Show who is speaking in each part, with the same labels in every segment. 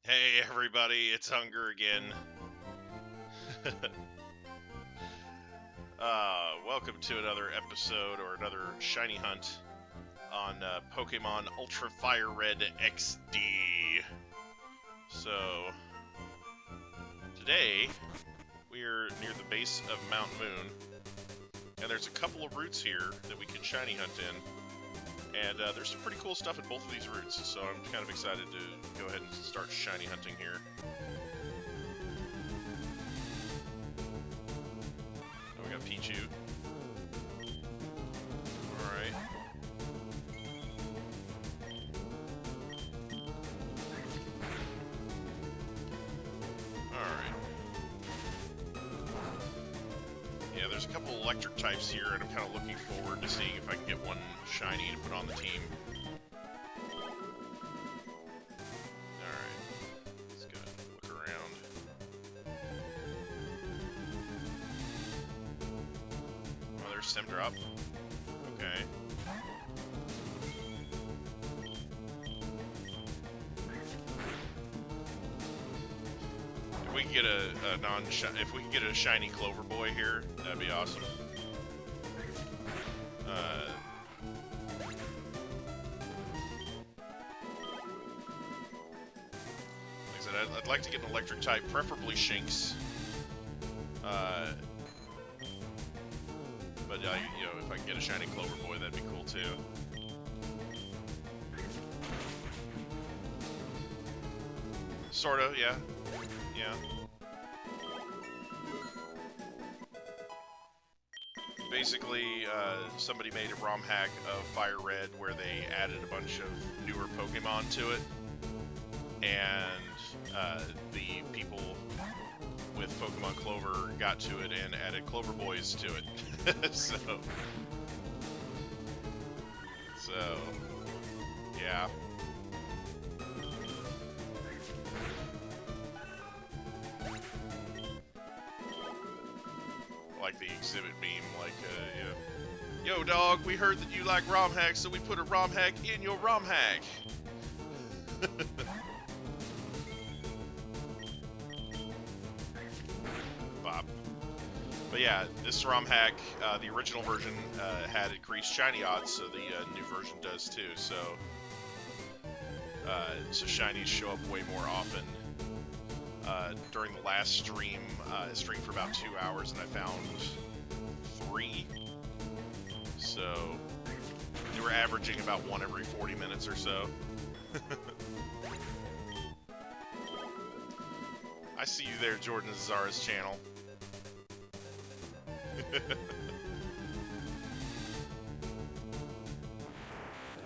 Speaker 1: Hey everybody, it's Hunger again. Welcome to another episode or another shiny hunt on Pokemon Ultra Fire Red XD. So, today we're near the base of Mount Moon, and there's a couple of routes here that we can shiny hunt in. And there's some pretty cool stuff in both of these routes, so I'm kind of excited to go ahead and start shiny hunting here. Oh, we got Pichu. Alright. Alright. Yeah, there's a couple electric types here, and I'm kind of looking forward to seeing if I can get one shiny to put on the team. Alright. Let's go look around. Oh, there's Simdrop. Okay. If we can get if we can get a shiny Clover Boy here, that'd be awesome. Like I said, I'd like to get an electric type, preferably Shinx. But you know, if I can get a shiny Clover Boy, that'd be cool too. Sorta, yeah. Yeah. Basically, somebody made a ROM hack of Fire Red where they added a bunch of newer Pokemon to it, and the people with Pokemon Clover got to it and added Clover Boys to it. so, yeah. Like the exhibit meme, like, yo dog, we heard that you like ROM hacks, so we put a ROM hack in your ROM hack. Bob. But yeah, this ROM hack, the original version had increased shiny odds, so the new version does too, so shinies show up way more often. During the last stream, I streamed for about 2 hours and I found 3. So they were averaging about 1 every 40 minutes or so. I see you there, Jordan Zara's channel.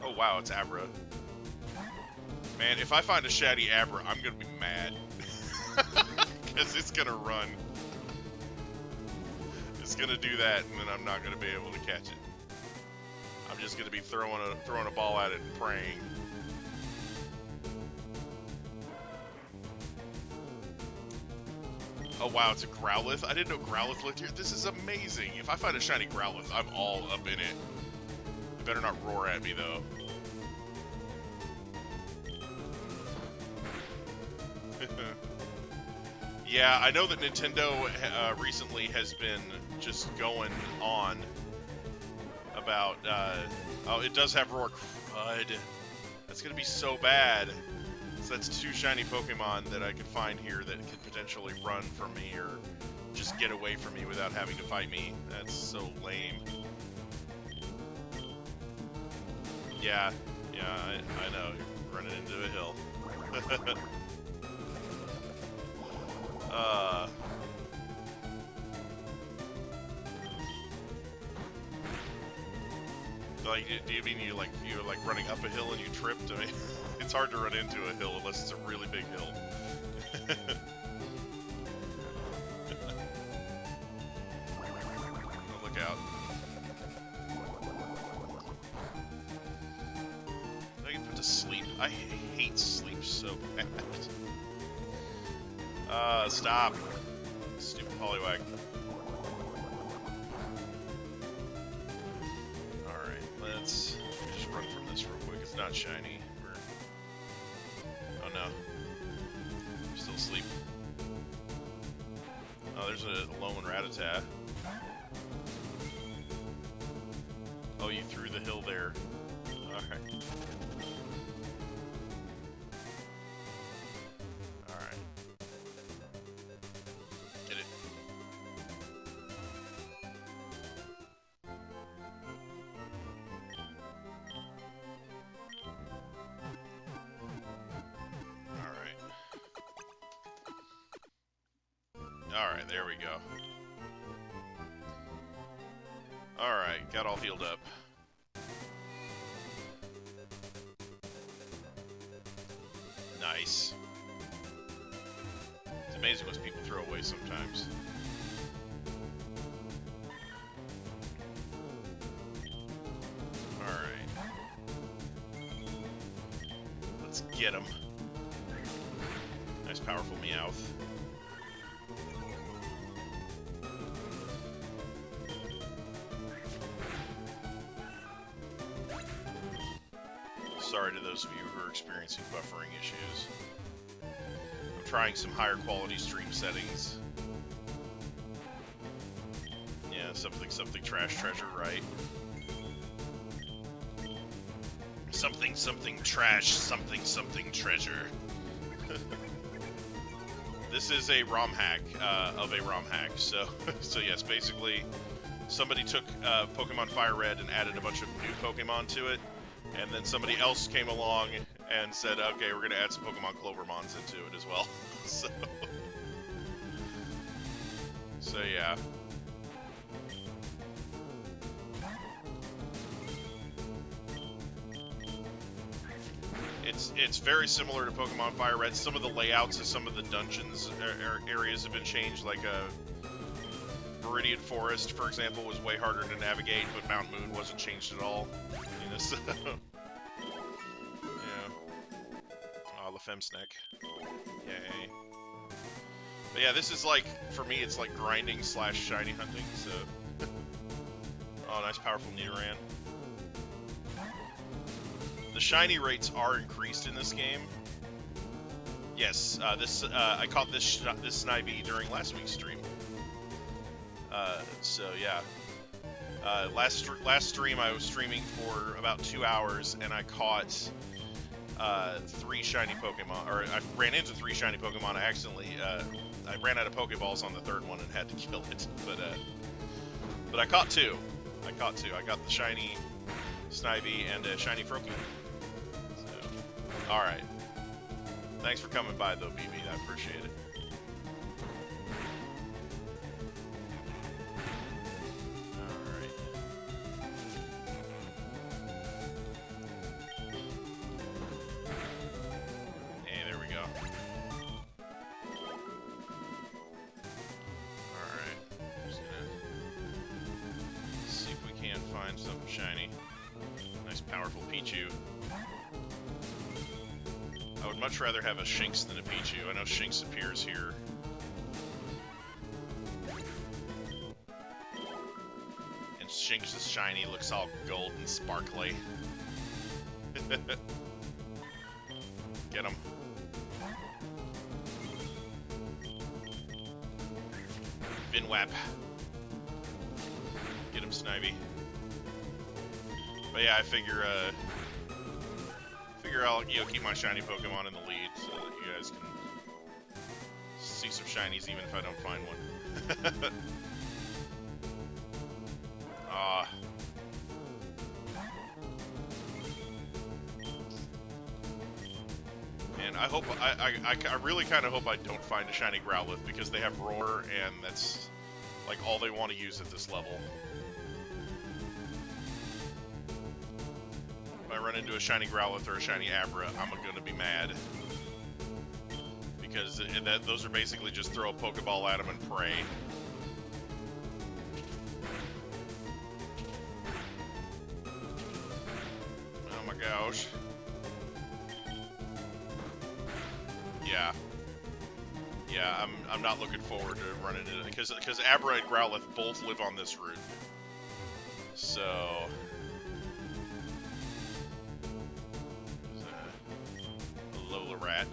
Speaker 1: Oh wow, it's Abra. Man, if I find a shiny Abra, I'm gonna be mad. Because it's gonna run. It's gonna do that, and then I'm not gonna be able to catch it. I'm just gonna be throwing a ball at it and praying. Oh wow, it's a Growlithe? I didn't know Growlithe lived here. This is amazing. If I find a shiny Growlithe, I'm all up in it. You better not roar at me though. Yeah, I know that Nintendo recently has been just going on about, oh, it does have Roar. Crud. That's gonna be so bad. So that's 2 shiny Pokemon that I could find here that could potentially run from me or just get away from me without having to fight me. That's so lame. Yeah, I know. You're running into a hill. Like, do you mean you're like running up a hill and you tripped? I mean, it's hard to run into a hill unless it's a really big hill. Oh, look out. I can put to sleep. I hate sleep so bad. Stop. Stupid Poliwag. Alright, let's just run from this real quick. It's not shiny. Oh no. still asleep. Oh, there's a lone Rattata. Oh, you threw the hill there. Alright. Alright. Get it. Alright. Alright, there we go. Alright, got all healed up. Nice. It's amazing what people throw away sometimes. Alright. Let's get him. Nice powerful Meowth. Sorry to those of you who are experiencing buffering issues. I'm trying some higher quality stream settings. Yeah, something trash treasure, right? Something trash, something treasure. This is a ROM hack of a ROM hack. So yes, basically somebody took Pokemon Fire Red and added a bunch of new Pokemon to it. And then somebody else came along and said, okay, we're going to add some Pokemon Clovermons into it as well. So yeah. It's very similar to Pokemon Fire Red. Some of the layouts of some of the dungeons areas have been changed, like Viridian Forest, for example, was way harder to navigate, but Mount Moon wasn't changed at all. You know, so yeah. Oh, the Femsneck. Yay. But yeah, this is like, for me, it's like grinding / shiny hunting, so. Oh, nice powerful Nidoran. The shiny rates are increased in this game. Yes, I caught this Snivy during last week's stream. So yeah. Last stream I was streaming for about 2 hours, and I caught 3 shiny Pokemon, or I ran into 3 shiny Pokemon. I accidentally I ran out of Pokeballs on the 3rd one and had to kill it. But I caught 2. I got the shiny Snivy and a shiny Froakie. So, all right. Thanks for coming by, though, BB. I appreciate it. Shiny. Nice powerful Pichu. I would much rather have a Shinx than a Pichu. I know Shinx appears here. And Shinx's shiny looks all gold and sparkly. Get him. Vinwap. Get him, Snivy. But yeah, I figure I'll keep my shiny Pokemon in the lead so that you guys can see some shinies even if I don't find one. Man, I hope I really kind of hope I don't find a shiny Growlithe, because they have Roar and that's like all they want to use at this level. If I run into a shiny Growlithe or a shiny Abra, I'm gonna be mad. Because those are basically just throw a Pokeball at them and pray. Oh my gosh. Yeah. Yeah, I'm not looking forward to running into it, because Abra and Growlithe both live on this route. So... Rat.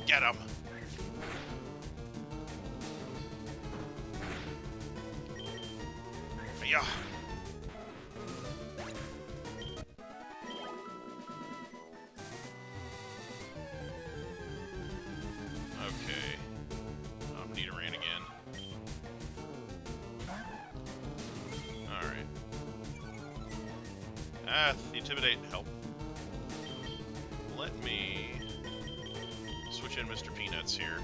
Speaker 1: Get him! Yeah. Okay. Nidoran again. Alright. Ah, the Intimidate help. Let me switch in Mr. Peanuts here.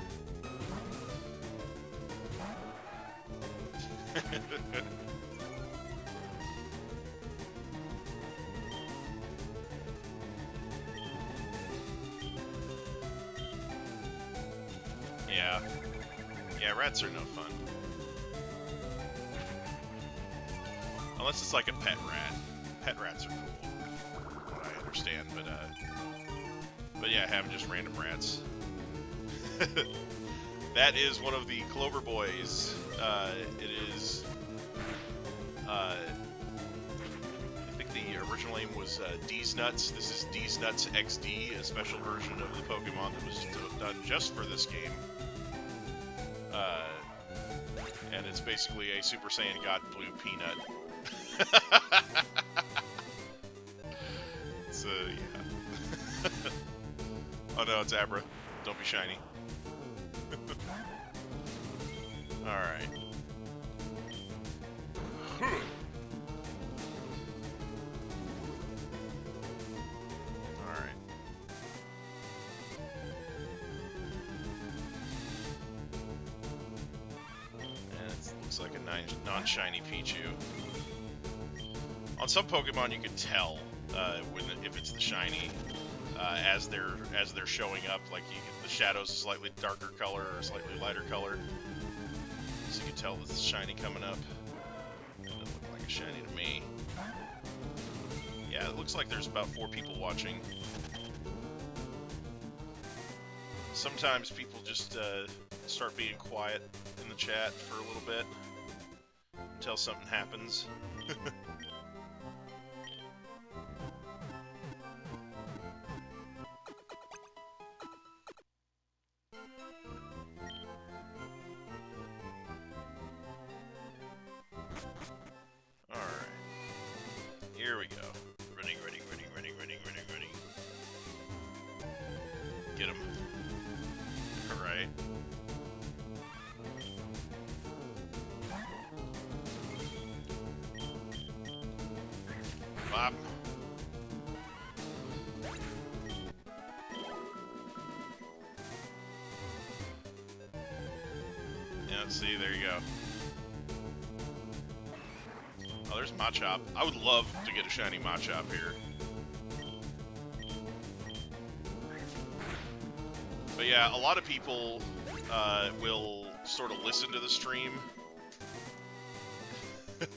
Speaker 1: Yeah. Yeah, rats are no fun. Unless it's like a pet rat. Pet rats are cool, from what I understand, but yeah, having just random rats. That is one of the Clover Boys. It is, I think the original name was D's Nuts. This is D's Nuts XD, a special version of the Pokemon that was done just for this game. And it's basically a Super Saiyan God Blue Peanut. So, yeah. Oh no, it's Abra. Don't be shiny. Alright. Alright. And it looks like a non-shiny Pichu. On some Pokemon you can tell if it's the shiny as they're showing up. Like the shadow's a slightly darker color or slightly lighter color, so you can tell that it's shiny coming up. It doesn't look like a shiny to me. Yeah, it looks like there's about 4 people watching. Sometimes people just start being quiet in the chat for a little bit until something happens. Here we go. Running. Get him. Alright. Bop. Yeah, see, there you go. Oh, there's Machop. I would love to get a shiny Machop here. But yeah, a lot of people will sort of listen to the stream. Here,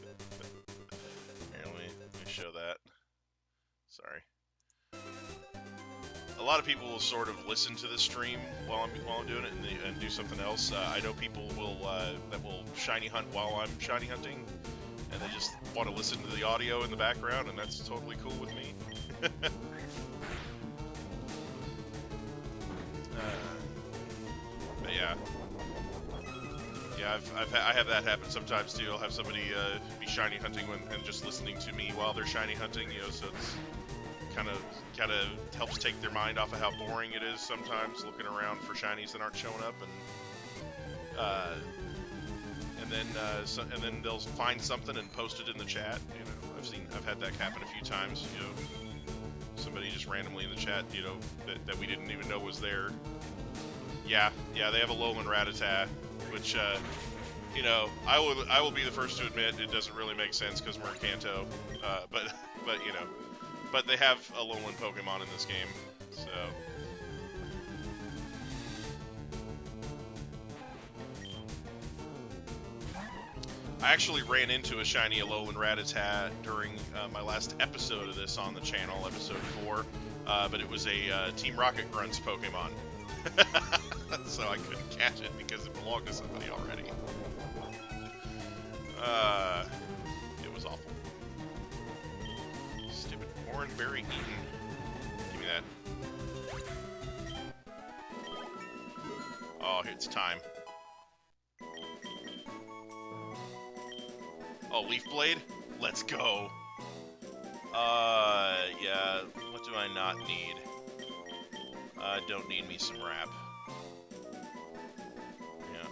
Speaker 1: let me show that. Sorry. A lot of people will sort of listen to the stream while I'm doing it and do something else. I know people that will shiny hunt while I'm shiny hunting, and they just want to listen to the audio in the background, and that's totally cool with me. But yeah, I have that happen sometimes too. I'll have somebody be shiny hunting and just listening to me while they're shiny hunting, you know. So it's kind of helps take their mind off of how boring it is sometimes looking around for shinies that aren't showing up, and then they'll find something and post it in the chat. You know, I've had that happen a few times. You know, somebody just randomly in the chat, you know, that we didn't even know was there. Yeah, they have a Alolan Rattata, which, you know, I will be the first to admit it doesn't really make sense because we're in Kanto, but you know, but they have Alolan Pokemon in this game, so. I actually ran into a shiny Alolan Rattata during my last episode of this on the channel, episode 4, but it was a Team Rocket Grunts Pokemon. So I couldn't catch it because it belonged to somebody already. It was awful. Stupid orange berry eaten. Give me that. Oh, it's time. Oh, Leaf Blade? Let's go. Yeah, what do I not need? Don't need me some rap. Yeah.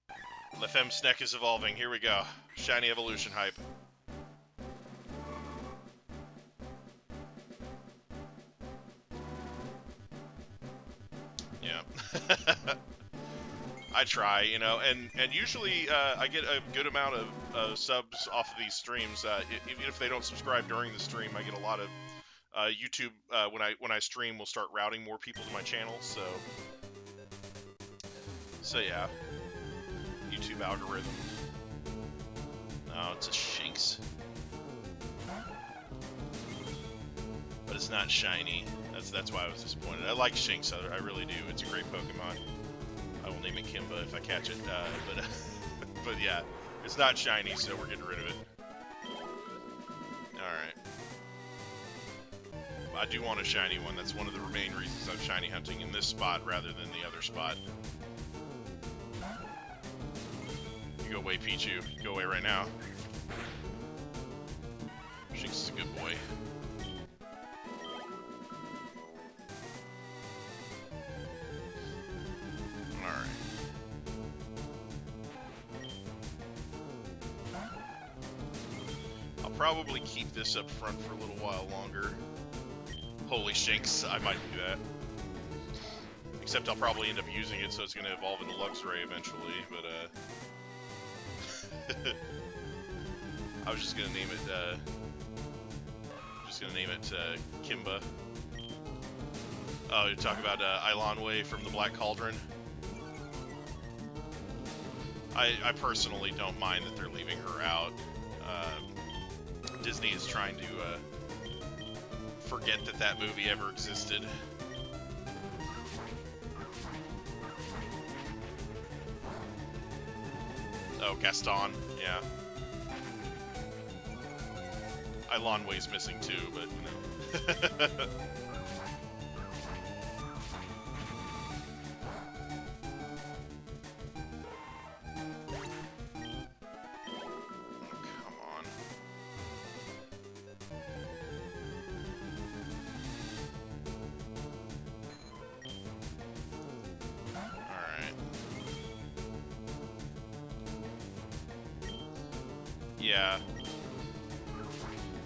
Speaker 1: Yeah. Lefem Sneck is evolving. Here we go. Shiny evolution hype. Yeah. I try, you know, and usually I get a good amount of subs off of these streams. Even if they don't subscribe during the stream, I get a lot of YouTube when I stream will start routing more people to my channel. So yeah, YouTube algorithm. No, it's a Shinx, but it's not shiny. That's why I was disappointed. I like Shinx, I really do. It's a great Pokemon. I will name it Kimba if I catch it, but yeah, it's not shiny, so we're getting rid of it. Alright. I do want a shiny one. That's one of the main reasons I'm shiny hunting in this spot rather than the other spot. You go away, Pichu. Go away right now. Shinx is a good boy. Probably keep this up front for a little while longer. Holy Shinx, I might do that. Except I'll probably end up using it, so it's going to evolve into Luxray eventually, but I was just going to name it, Kimba. Oh, you talk about Eilonway from the Black Cauldron? I personally don't mind that they're leaving her out. Disney is trying to forget that movie ever existed. Oh, Gaston, yeah. Eilonway's missing too, but you know. Yeah.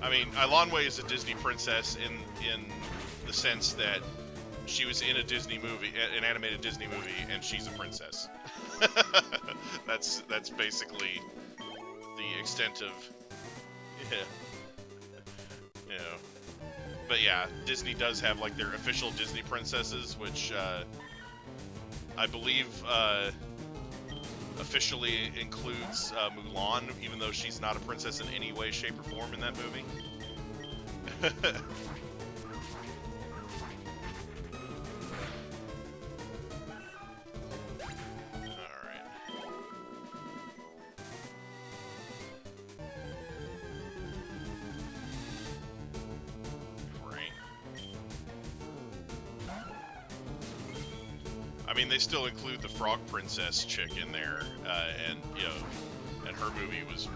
Speaker 1: I mean, Eilonway is a Disney princess in the sense that she was in a Disney movie, an animated Disney movie, and she's a princess. That's basically the extent of, yeah. You know. But yeah, Disney does have like their official Disney princesses, which I believe officially includes Mulan, even though she's not a princess in any way, shape, or form in that movie. Alright. Great. I mean, they still include the Frog Princess chick in there, and, you know, and her movie was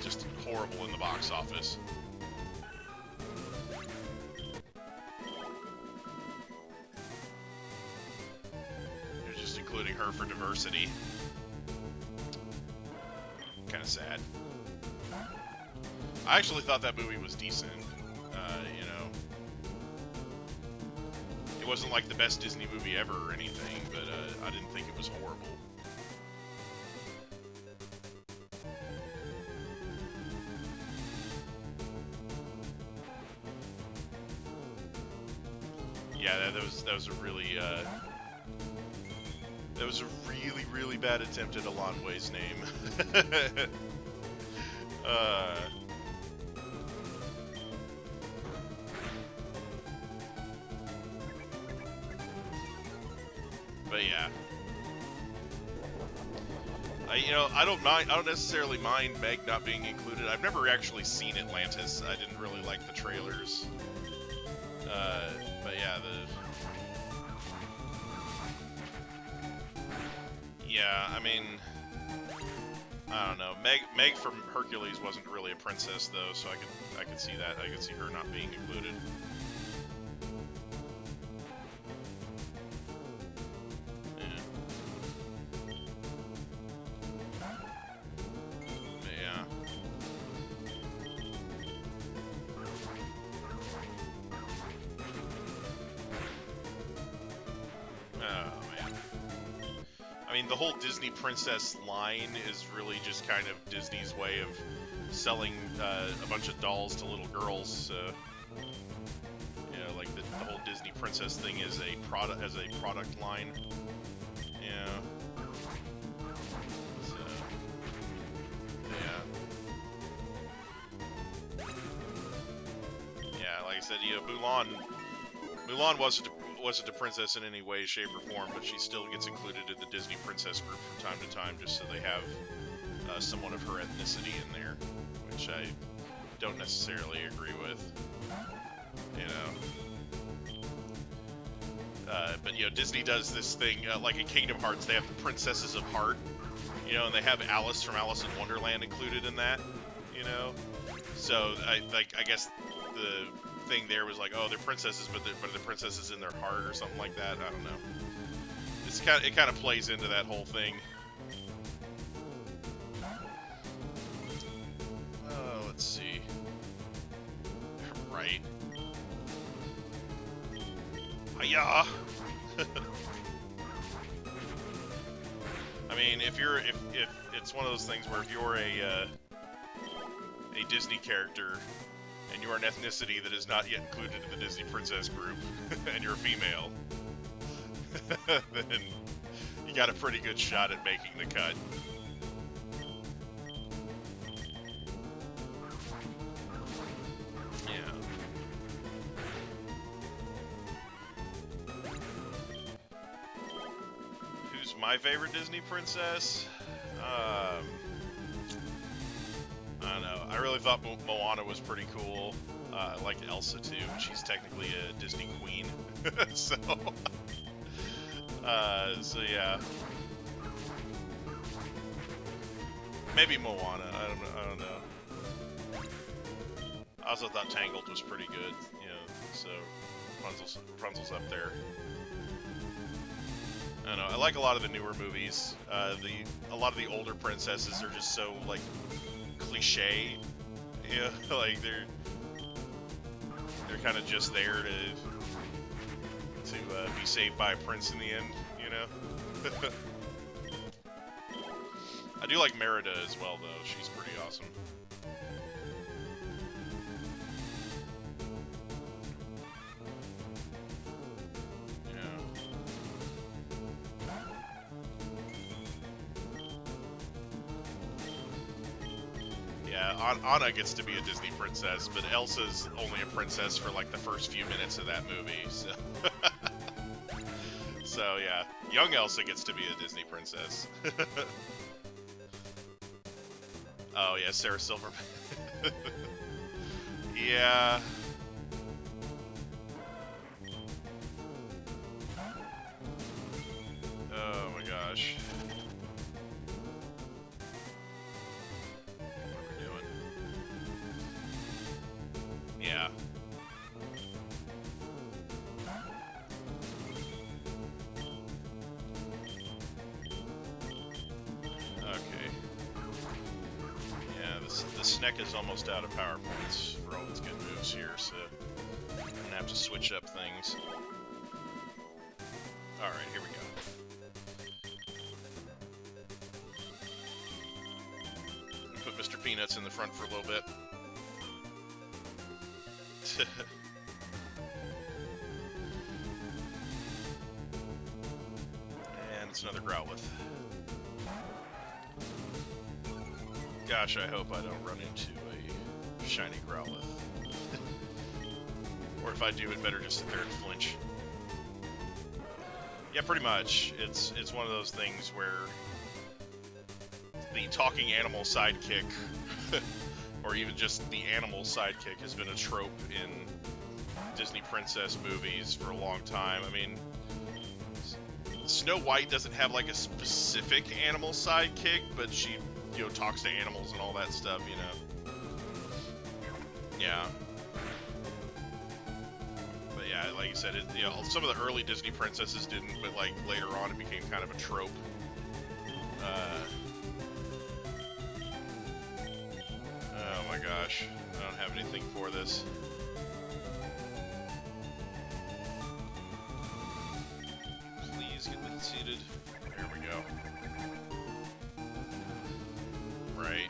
Speaker 1: just horrible in the box office. They're just including her for diversity. Kind of sad. I actually thought that movie was decent, you know. It wasn't like the best Disney movie ever or anything, but I didn't think it was horrible. Yeah, that was a really really bad attempt at Eilonway's name. But yeah. I don't necessarily mind Meg not being included. I've never actually seen Atlantis. I didn't really like the trailers. But yeah, I mean, I don't know. Meg from Hercules wasn't really a princess though, so I could see that. I could see her not being included. The whole Disney princess line is really just kind of Disney's way of selling a bunch of dolls to little girls. Like the whole Disney princess thing is a product line. Yeah. So, yeah, like I said, Mulan wasn't a princess in any way, shape, or form, but she still gets included in the Disney princess group from time to time, just so they have someone of her ethnicity in there, which I don't necessarily agree with. But Disney does this thing, like in Kingdom Hearts, they have the Princesses of Heart, and they have Alice from Alice in Wonderland included in that, So I guess the thing there was like, oh, they're princesses, but they're princesses in their heart or something like that. I don't know. It kind of plays into that whole thing. Oh, let's see. Right. Hiya! I mean, if it's one of those things where if you're a Disney character and you're an ethnicity that is not yet included in the Disney princess group, and you're a female, then you got a pretty good shot at making the cut. Yeah. Who's my favorite Disney princess? I don't know. I really thought Moana was pretty cool. I liked Elsa too. She's technically a Disney queen, so yeah. Maybe Moana. I don't know. I also thought Tangled was pretty good. So Rapunzel's up there. I don't know. I like a lot of the newer movies. A lot of the older princesses are just so like cliche, like they're kind of just there to be saved by a prince in the end, I do like Merida as well, though. She's pretty awesome. Anna gets to be a Disney princess, but Elsa's only a princess for like the first few minutes of that movie, so so yeah, young Elsa gets to be a Disney princess. Oh yeah, Sarah Silverman. Yeah. Oh my gosh. Yeah. Okay. Yeah, the Snek is almost out of power points for all its good moves here, so I'm gonna have to switch up things. Alright, here we go. Put Mr. Peanuts in the front for a little bit. And it's another Growlithe. Gosh, I hope I don't run into a shiny Growlithe. Or if I do, it better just sit there and flinch. Yeah, pretty much. It's one of those things where the talking animal sidekick, or even just the animal sidekick, has been a trope in Disney princess movies for a long time. I mean, Snow White doesn't have like a specific animal sidekick, but she, you know, talks to animals and all that stuff, you know. Yeah. But yeah, like you said, you know, some of the early Disney princesses didn't, but like later on it became kind of a trope. Oh my gosh, I don't have anything for this. Please get me seated. There we go. Right.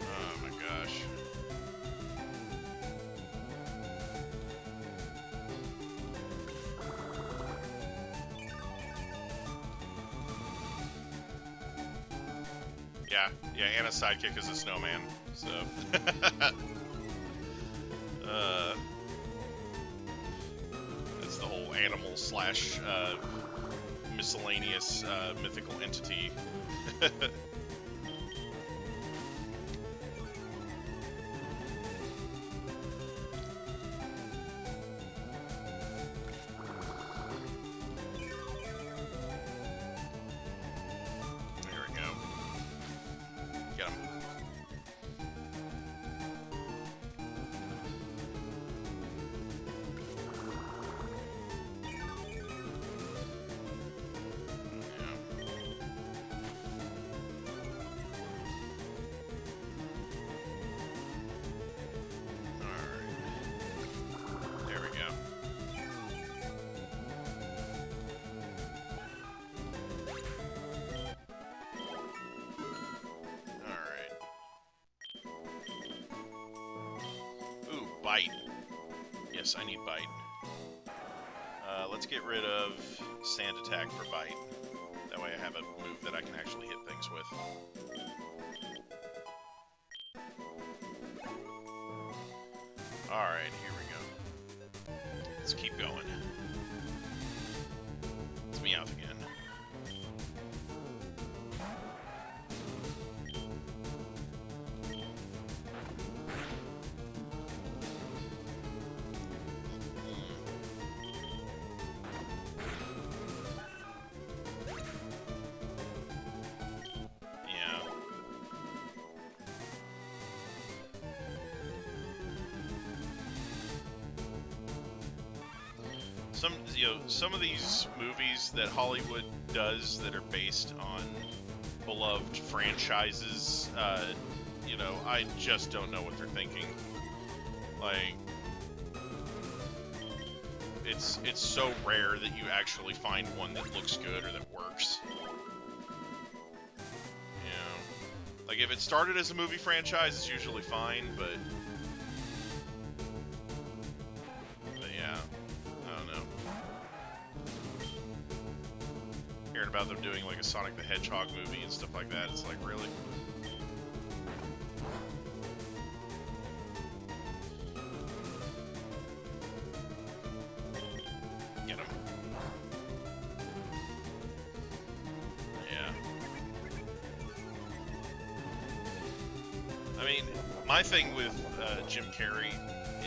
Speaker 1: Oh my gosh. Yeah, Anna's sidekick is a snowman, so... It's the whole animal slash, miscellaneous, mythical entity. Bite. Yes, I need Bite. Let's get rid of Sand Attack for Bite. That way I have a move that I can actually hit things with. Alright, here we go. Let's keep going. It's Meowth again. Some of these movies that Hollywood does that are based on beloved franchises, you know, I just don't know what they're thinking. Like, it's so rare that you actually find one that looks good or that works. You know, like if it started as a movie franchise, it's usually fine, but yeah, I don't know. Hearing about them doing like a Sonic the Hedgehog movie and stuff like that, it's like, really? Get him. Yeah. I mean, my thing with Jim Carrey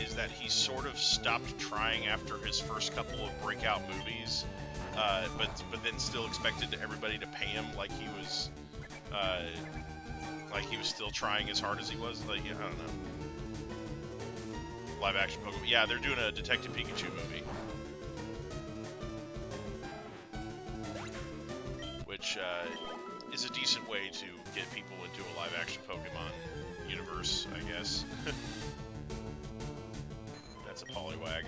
Speaker 1: is that he sort of stopped trying after his first couple of breakout movies. But then still expected everybody to pay him like he was still trying as hard as he was. Like, yeah, I don't know. Live action Pokemon. Yeah, they're doing a Detective Pikachu movie, which is a decent way to get people into a live action Pokemon universe, I guess. That's a Poliwag.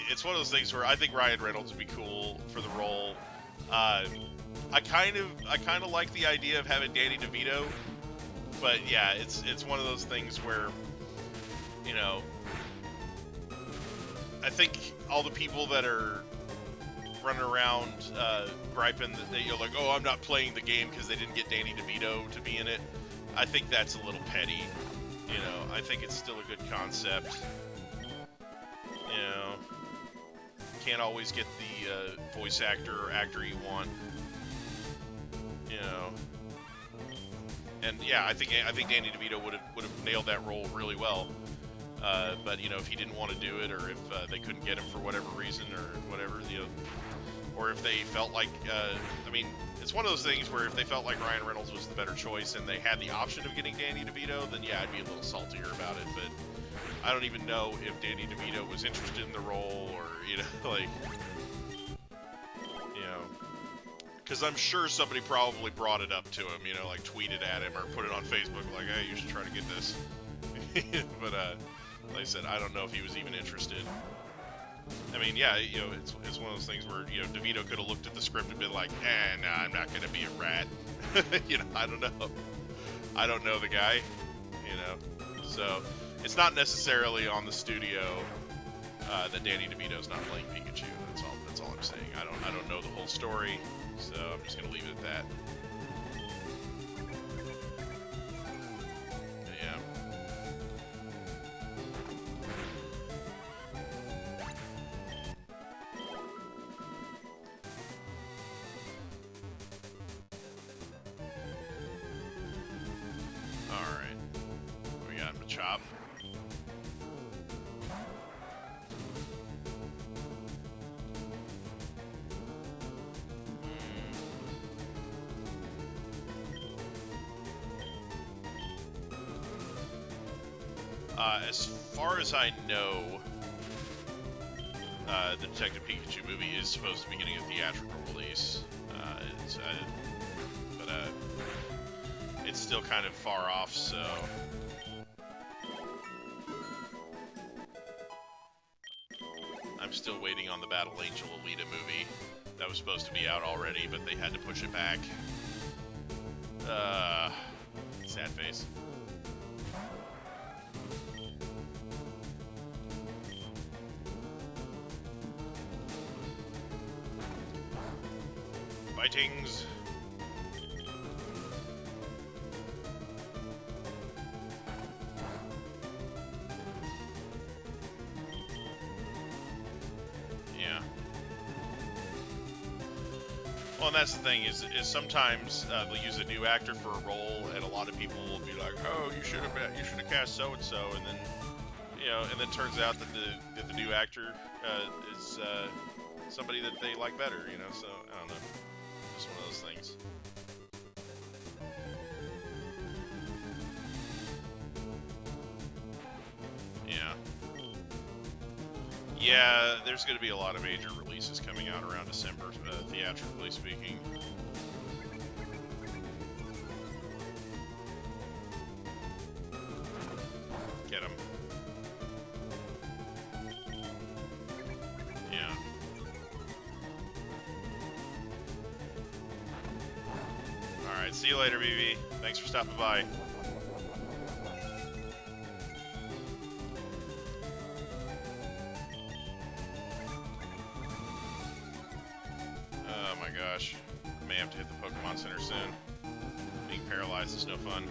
Speaker 1: It's one of those things where I think Ryan Reynolds would be cool for the role. I kind of like the idea of having Danny DeVito, but yeah, it's one of those things where, you know, I think all the people that are running around griping that you're like, oh, I'm not playing the game because they didn't get Danny DeVito to be in it. I think that's a little petty. You know, I think it's still a good concept. You know, can't always get the voice actor or actor you want. You know, and yeah, I think Danny DeVito would have nailed that role really well. But you know, if he didn't want to do it, or if they couldn't get him for whatever reason, or whatever, you know, or if they felt like, I mean, it's one of those things where if they felt like Ryan Reynolds was the better choice and they had the option of getting Danny DeVito, then yeah, I'd be a little saltier about it. But I don't even know if Danny DeVito was interested in the role, or, you know, like, you know, because I'm sure somebody probably brought it up to him, you know, like tweeted at him or put it on Facebook, like, hey, you should try to get this. But like I said, I don't know if he was even interested. I mean, yeah, you know, it's one of those things where, you know, DeVito could have looked at the script and been like, nah, I'm not going to be a rat. You know, I don't know. I don't know the guy, you know. So, it's not necessarily on the studio that Danny DeVito's not playing Pikachu. That's all I'm saying. I don't know the whole story, so I'm just going to leave it at that. Chop. As far as I know, the Detective Pikachu movie is supposed to be getting a theatrical release, but it's still kind of far off, so... I'm still waiting on the Battle Angel Alita movie. That was supposed to be out already, but they had to push it back. Sad face. Fightings. Well, and that's the thing is sometimes they'll use a new actor for a role, and a lot of people will be like, "Oh, you should have cast so and so," and then, you know, and then turns out that the new actor is somebody that they like better, you know. So I don't know, just one of those things. Yeah. Yeah, there's going to be a lot of major releases coming out around December, theatrically speaking. Get 'em. Yeah. Alright, see you later, BB. Thanks for stopping by. Gosh, I may have to hit the Pokemon Center soon. Being paralyzed is no fun.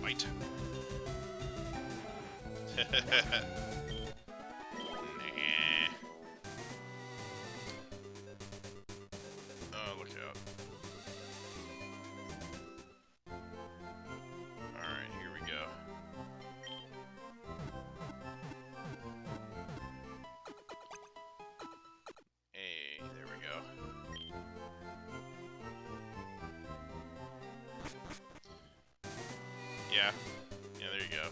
Speaker 1: Bite. Yeah. Yeah, there you go.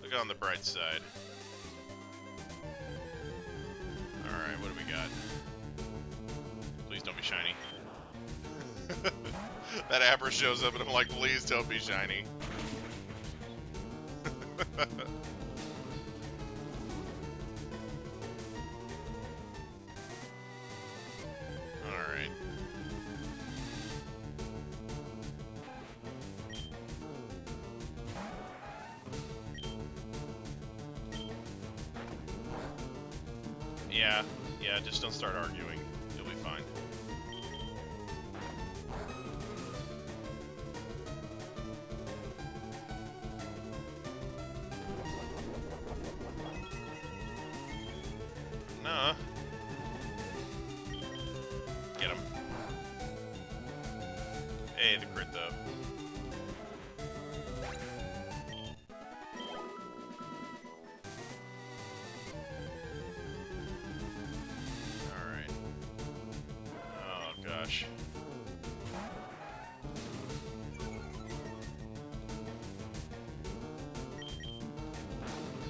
Speaker 1: Look on the bright side. Alright, what do we got? Please don't be shiny. That Abra shows up and I'm like, please don't be shiny. Alright. Yeah, just don't start arguing. You'll be fine. Nah. Get him. Hey, the crit though. Alright. Oh gosh.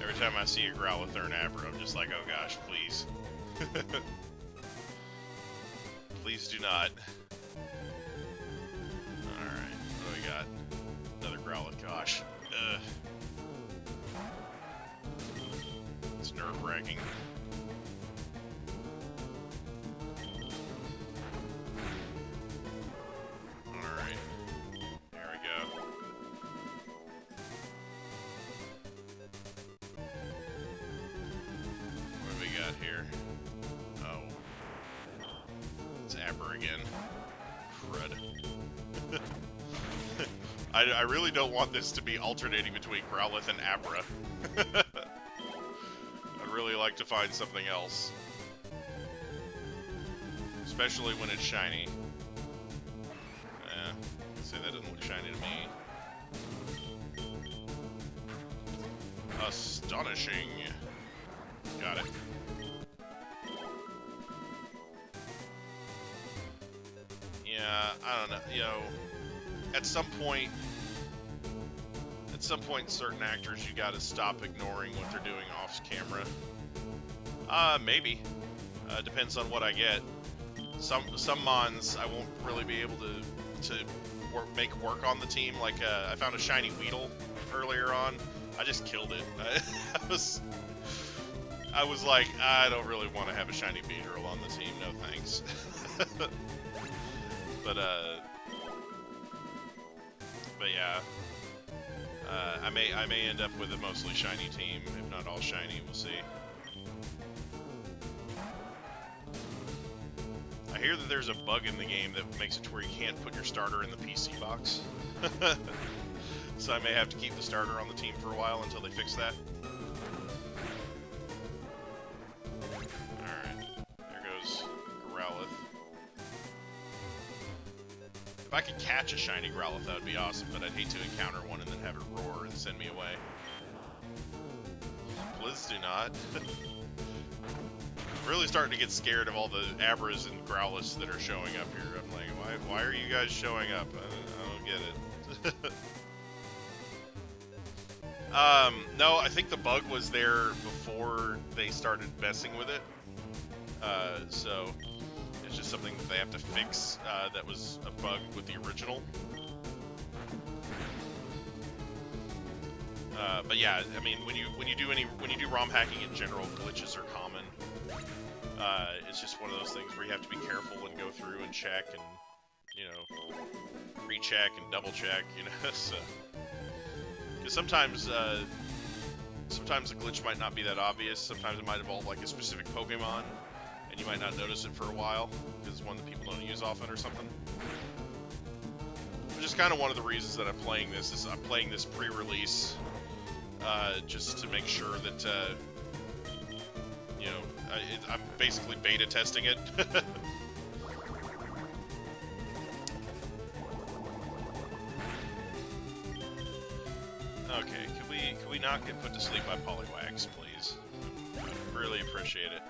Speaker 1: Every time I see a Growlithe or an Abra, I'm just like, oh gosh, please. Please do not. Alright, what do we got? Another Growlithe, gosh. Ugh. It's nerve-wracking. Alright. There we go. What do we got here? Oh. It's Abra again. Crud. I really don't want this to be alternating between Growlithe and Abra. I'd really like to find something else. Especially when it's shiny. I'd say that doesn't look shiny to me. Astonishing. Got it. Yeah, I don't know, you know, at some point, certain actors, you gotta stop ignoring what they're doing off camera. Maybe. Depends on what I get. Some mons I won't really be able to make work on the team. Like, I found a shiny Weedle earlier on. I just killed it. I was like, I don't really want to have a shiny Beedrill on the team, no thanks. But yeah, I may end up with a mostly shiny team, if not all shiny. We'll see. I hear that there's a bug in the game that makes it to where you can't put your starter in the PC box. So I may have to keep the starter on the team for a while until they fix that. Alright, there goes Growlithe. If I could catch a shiny Growlithe, that would be awesome, but I'd hate to encounter one and then have it roar and send me away. Please do not. I'm really starting to get scared of all the Abras and Growliths that are showing up here. I'm like, why are you guys showing up? I don't get it. No, I think the bug was there before they started messing with it. So it's just something that they have to fix. That was a bug with the original. But yeah, I mean, when you do ROM hacking in general, glitches are common. It's just one of those things where you have to be careful and go through and check and, you know, recheck and double check, you know. So, because sometimes the glitch might not be that obvious. Sometimes it might involve like a specific Pokemon, and you might not notice it for a while because it's one that people don't use often or something. Which is kind of one of the reasons that I'm playing this. Is I'm playing this pre-release just to make sure that you know, I'm basically beta testing it. Okay, could we not get put to sleep by Poliwags, please? I'd really appreciate it.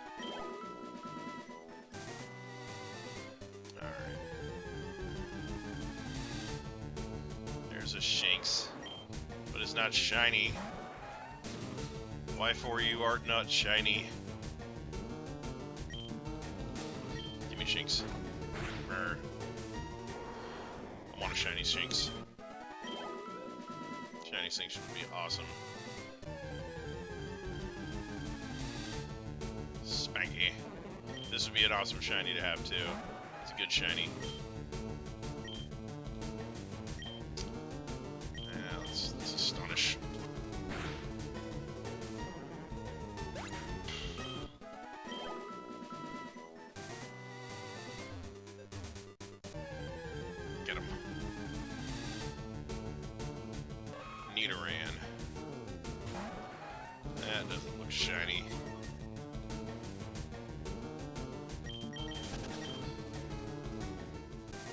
Speaker 1: Alright. There's a Shanks, but it's not shiny. Why for you art not shiny? Shinx. Brr. I want a shiny Shinx. Shiny Shinx would be awesome. Spanky. This would be an awesome shiny to have too. It's a good shiny. Yeah, let's Astonish. Get him. Nidoran. That doesn't look shiny.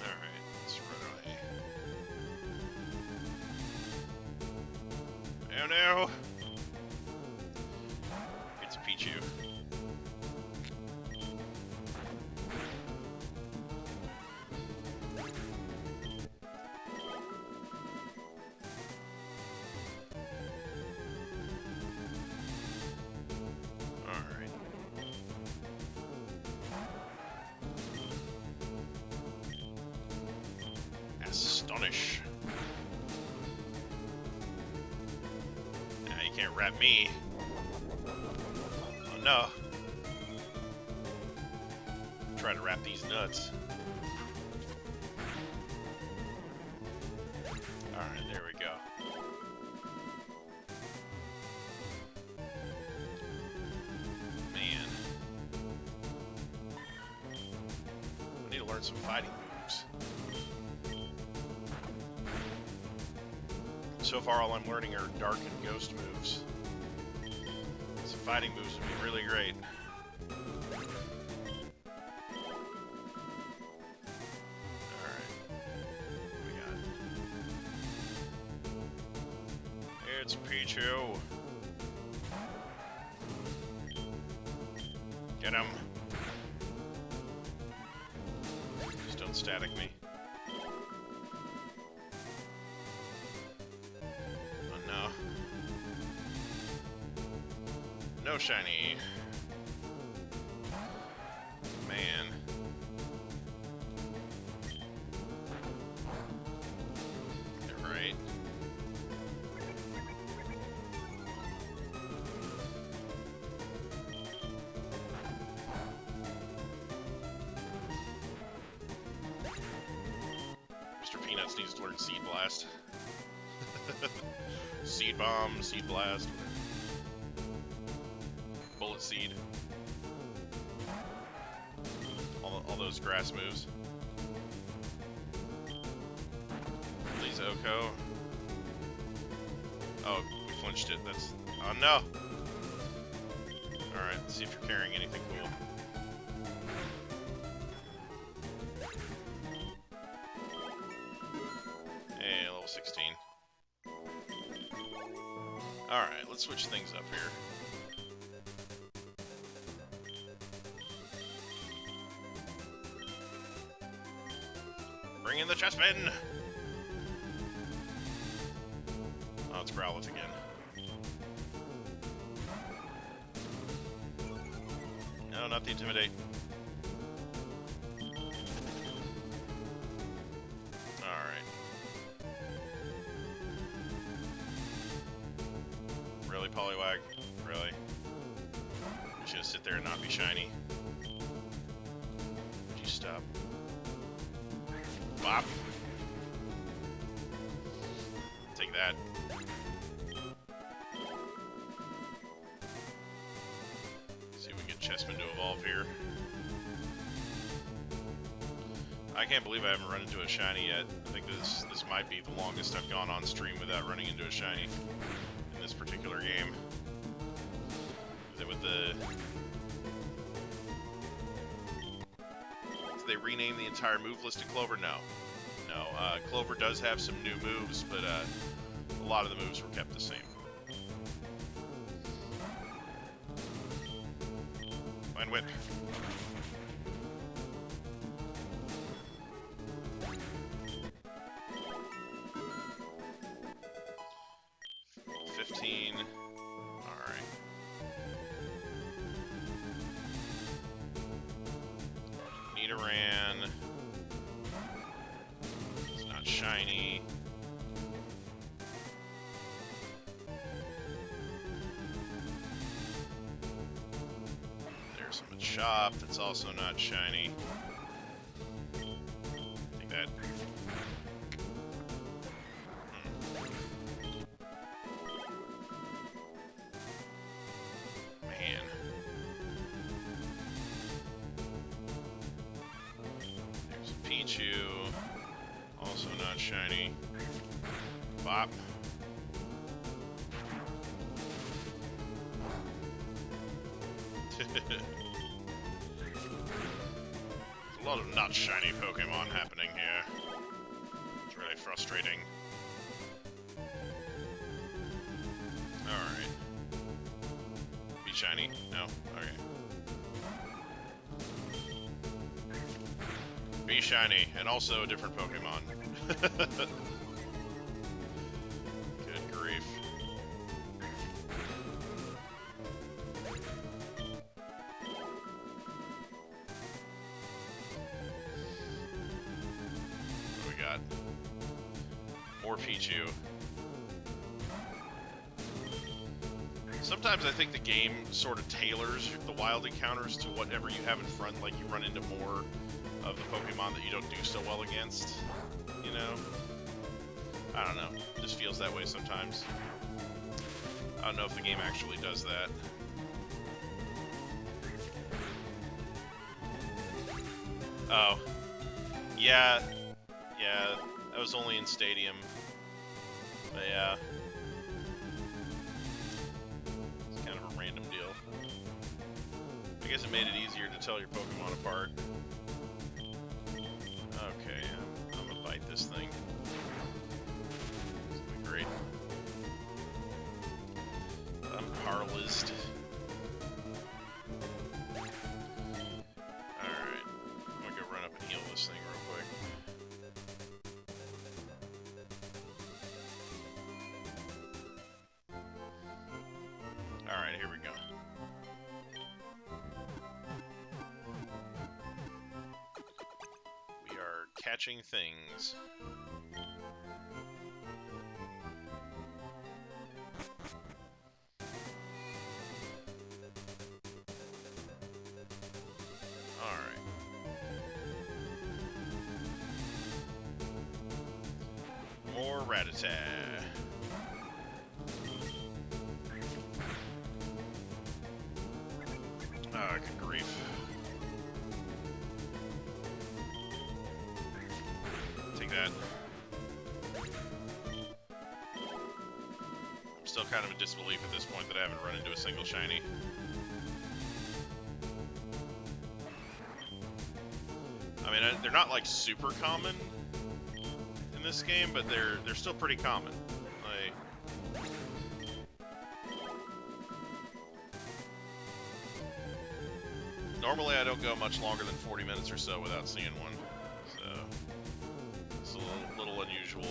Speaker 1: Alright, let's run away. Oh no! It's Pichu. Astonish. Nah, you can't wrap me. Oh no. Try to wrap these nuts. Alright, there we go. Man. I need to learn some fighting moves. So far, all I'm learning are Dark and Ghost moves. Some fighting moves would be really great. Alright. What we got? It's Pichu. Get him. Just don't static me. No shiny. Man. They're right. Mr. Peanuts needs to learn Seed Blast. Seed Bomb, Seed Blast. Bullet Seed. All those grass moves. Please, Oko. Oh, we flinched it. That's... Oh, no! Alright, let's see if you're carrying anything cool. Hey, level 16. Alright, let's switch things up here. Bring in the chestman! Oh, it's Growlithe again. No, not the Intimidate. Alright. Really, Poliwag? Really? You should sit there and not be shiny. Would you stop? Bop. Take that. See if we can get Chessman to evolve here. I can't believe I haven't run into a shiny yet. I think this might be the longest I've gone on stream without running into a shiny in this particular game. With the... Did they rename the entire move list to Clover? No. No, Clover does have some new moves, but a lot of the moves were kept the same. Fine Whip. Level 15. Alright. Nidoran. Nidoran. It's not shiny. There's a Machop that's also not shiny. Take that. Man. There's a Pichu. Also not shiny. Bop. There's a lot of not shiny Pokemon happening here. It's really frustrating. Alright. Be shiny? No? Okay. Be shiny, and also a different Pokemon. Good grief. What do we got? More Pichu. Sometimes I think the game sort of tailors the wild encounters to whatever you have in front, like you run into more of the Pokemon that you don't do so well against, you know? I don't know, it just feels that way sometimes. I don't know if the game actually does that. Oh. Yeah, that was only in Stadium. But yeah. It's kind of a random deal. I guess it made it easier to tell your Pokemon apart. Okay, I'm gonna bite this thing. It's gonna be great. I'm paralyzed. Alright, I'm gonna go run up and heal this thing real quick. Alright, here we go. We are catching things. Alright. More Radisson. Ah, good grief. Take that. I'm still kind of in disbelief at this point that I haven't run into a single shiny. I mean, they're not like super common in this game, but they're still pretty common. Like, normally I don't go much longer than 40 minutes or so without seeing one, so it's a little unusual.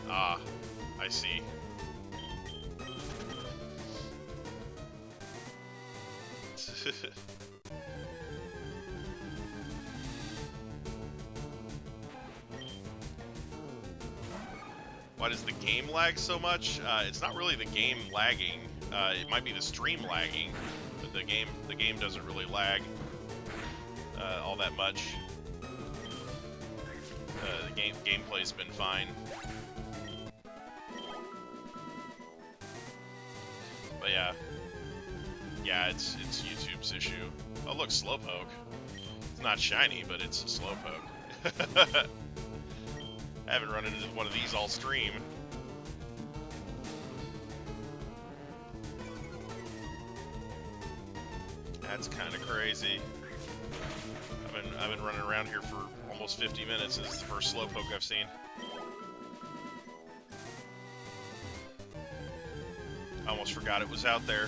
Speaker 1: Ah, I see. Why does the game lag so much? It's not really the game lagging. It might be the stream lagging, but the game doesn't really lag all that much. The gameplay's been fine. But yeah, it's YouTube's issue. Oh look, Slowpoke. It's not shiny, but it's a Slowpoke. I haven't run into one of these all stream. That's kind of crazy. I've been running around here for almost 50 minutes. This is the first Slowpoke I've seen. I almost forgot it was out there.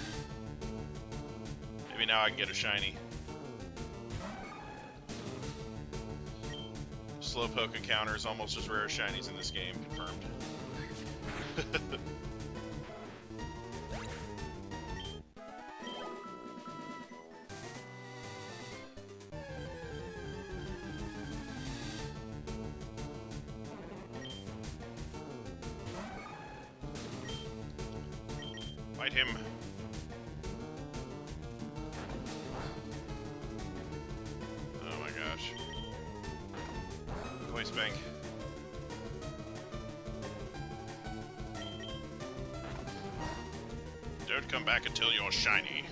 Speaker 1: Maybe now I can get a shiny. Slowpoke encounter is almost as rare as shinies in this game, confirmed. Fight him. Oh my gosh. Voice bank. Don't come back until you're shiny.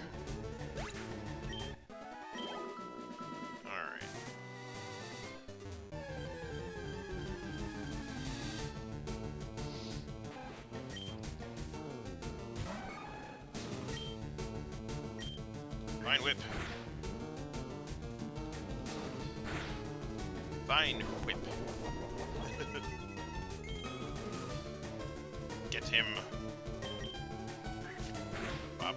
Speaker 1: Alright. Vine Whip. Vine Whip. Get him. Bop.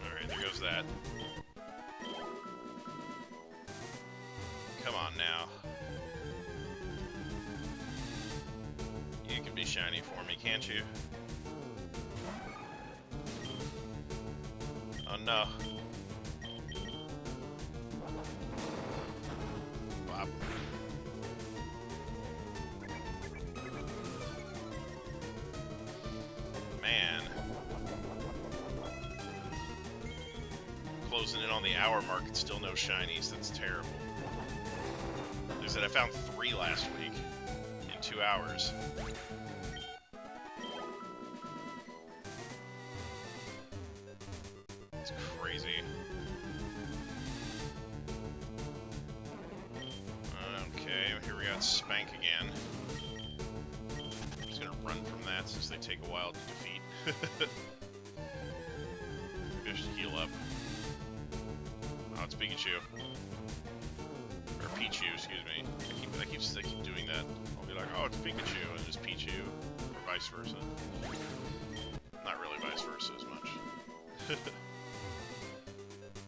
Speaker 1: Alright, there goes that. Come on now. You can be shiny for me, can't you? Oh no. Bop. Man. Closing in on the hour mark and still no shinies. That's terrible. Like I said, I found 3 last week in 2 hours. It's crazy. Okay, here we got Spank again. I'm just gonna run from that since they take a while to defeat. Maybe I should heal up. Oh, it's Pikachu. Or Pichu, excuse me. I keep doing that. I'll be like, oh, it's Pikachu, and it's Pichu. Or vice versa. Not really vice versa as much.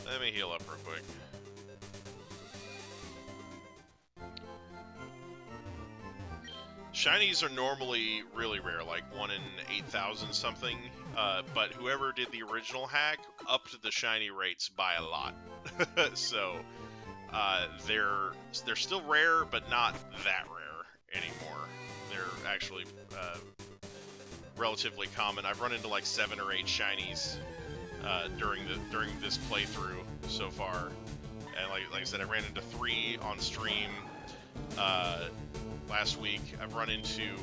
Speaker 1: Let me heal up real quick. Shinies are normally really rare, like 1 in 8,000 something, but whoever did the original hack upped the shiny rates by a lot. So, they're still rare, but not that rare anymore. They're actually relatively common. I've run into like 7 or 8 shinies during this playthrough so far, and like I said, I ran into 3 on stream last week. I've run into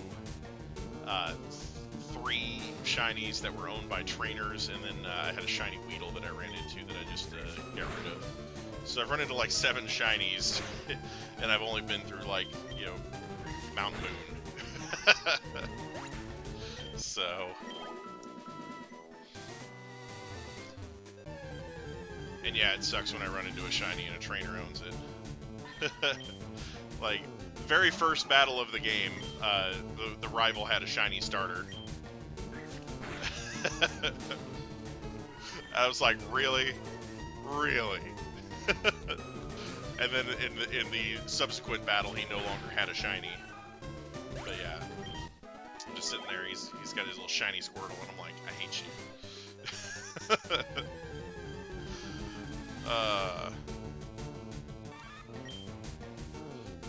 Speaker 1: 3 shinies that were owned by trainers, and then I had a shiny Weedle that I ran into that I just got rid of. So I've run into like 7 shinies, and I've only been through like, you know, Mount Moon. So, and yeah, it sucks when I run into a shiny and a trainer owns it. Like, very first battle of the game, the rival had a shiny starter. I was like, really? Really? And then in the subsequent battle, he no longer had a shiny. But yeah, I'm just sitting there. He's got his little shiny Squirtle, and I'm like, I hate you.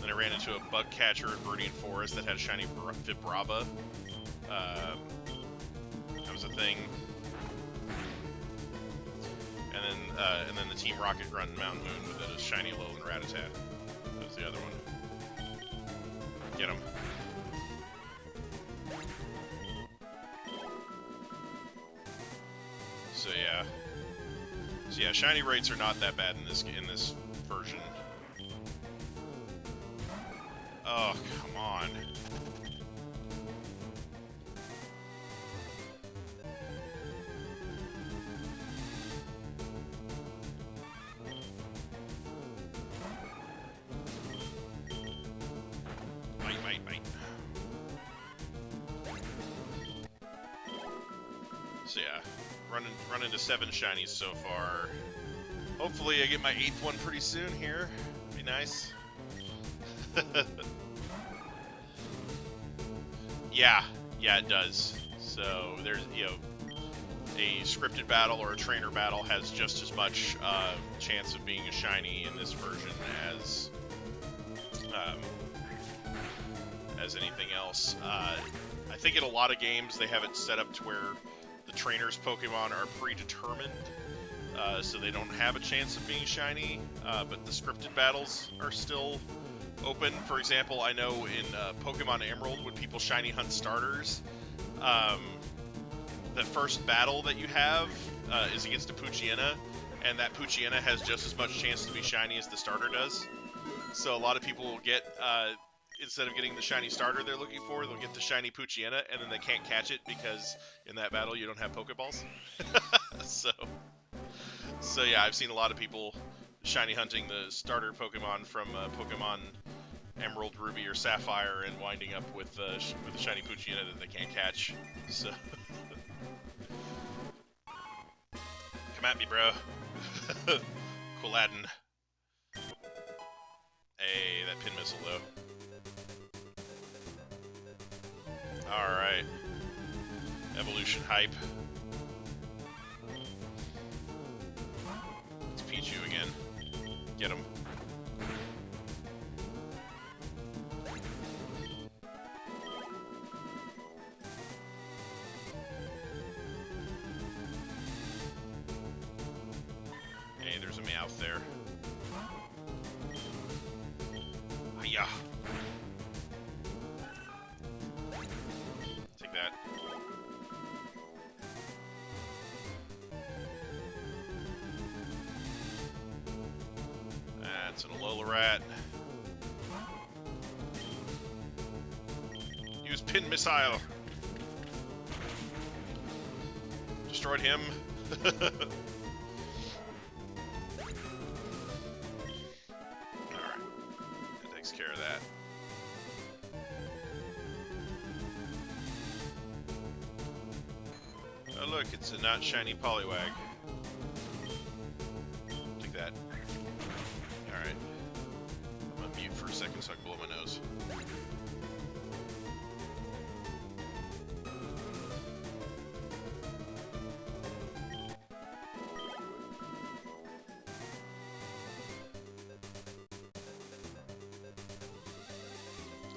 Speaker 1: Then I ran into a bug catcher in Viridian Forest that had a shiny Vibrava. That was a thing. And then the Team Rocket Grunt in Mountain Moon with a shiny Alolan Rattata. That was the other one. Get him. So yeah, shiny rates are not that bad in this version. Oh, come on. Bite. So yeah, run into 7 shinies so far. Hopefully I get my 8th one pretty soon here. That'd be nice. Yeah, it does. So there's, you know, a scripted battle or a trainer battle has just as much chance of being a shiny in this version as anything else. I think in a lot of games they have it set up to where the trainers' Pokemon are predetermined, so they don't have a chance of being shiny, but the scripted battles are still open. For example, I know in Pokemon Emerald, when people shiny hunt starters, the first battle that you have is against a Poochyena, and that Poochyena has just as much chance to be shiny as the starter does. So a lot of people will get, instead of getting the shiny starter they're looking for, they'll get the shiny Poochyena, and then they can't catch it because in that battle you don't have Pokeballs. So yeah, I've seen a lot of people shiny hunting the starter Pokemon from Pokemon Emerald, Ruby, or Sapphire, and winding up with a shiny Poochyena that they can't catch. So come at me, bro. Aladdin. Hey, that pin missile though. Alright. Evolution hype. It's Pichu again. Get him. Hey, there's a Meowth there. Hiya! Take that. That's an Alola-Rat. Use Pin Missile! Destroyed him. Alright. That takes care of that. Oh look, it's a not shiny Poliwag. Take that. Alright. I'm gonna mute for a second so I can blow my nose.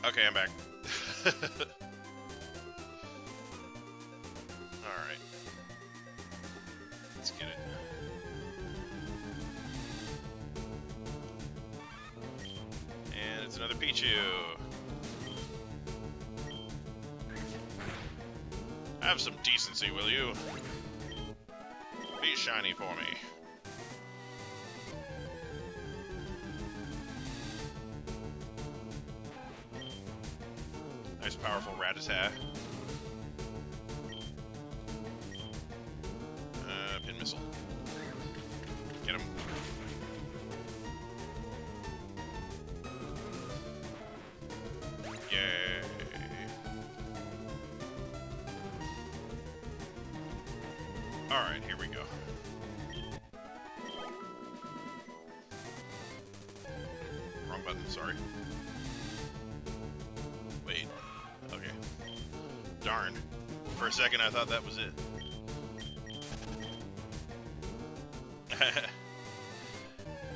Speaker 1: Okay, I'm back. Alright. Let's get it. And it's another Pichu. Have some decency, will you? Be shiny for me. Nice, powerful Radisson. Pin missile. Get him. Yay. Alright, here we go. Wrong button, sorry. Wait. Okay. Darn. For a second I thought that was it.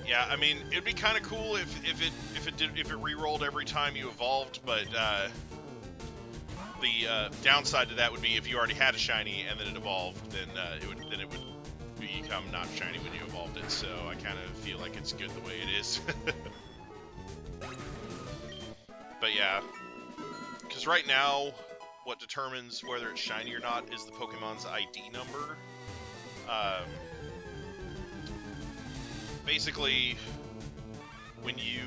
Speaker 1: Yeah, I mean, it'd be kind of cool if it re-rolled every time you evolved, but the downside to that would be if you already had a shiny and then it evolved, then it would become not shiny when you evolved it. So I kind of feel like it's good the way it is. But yeah, because right now, what determines whether it's shiny or not is the Pokemon's ID number. Basically, when you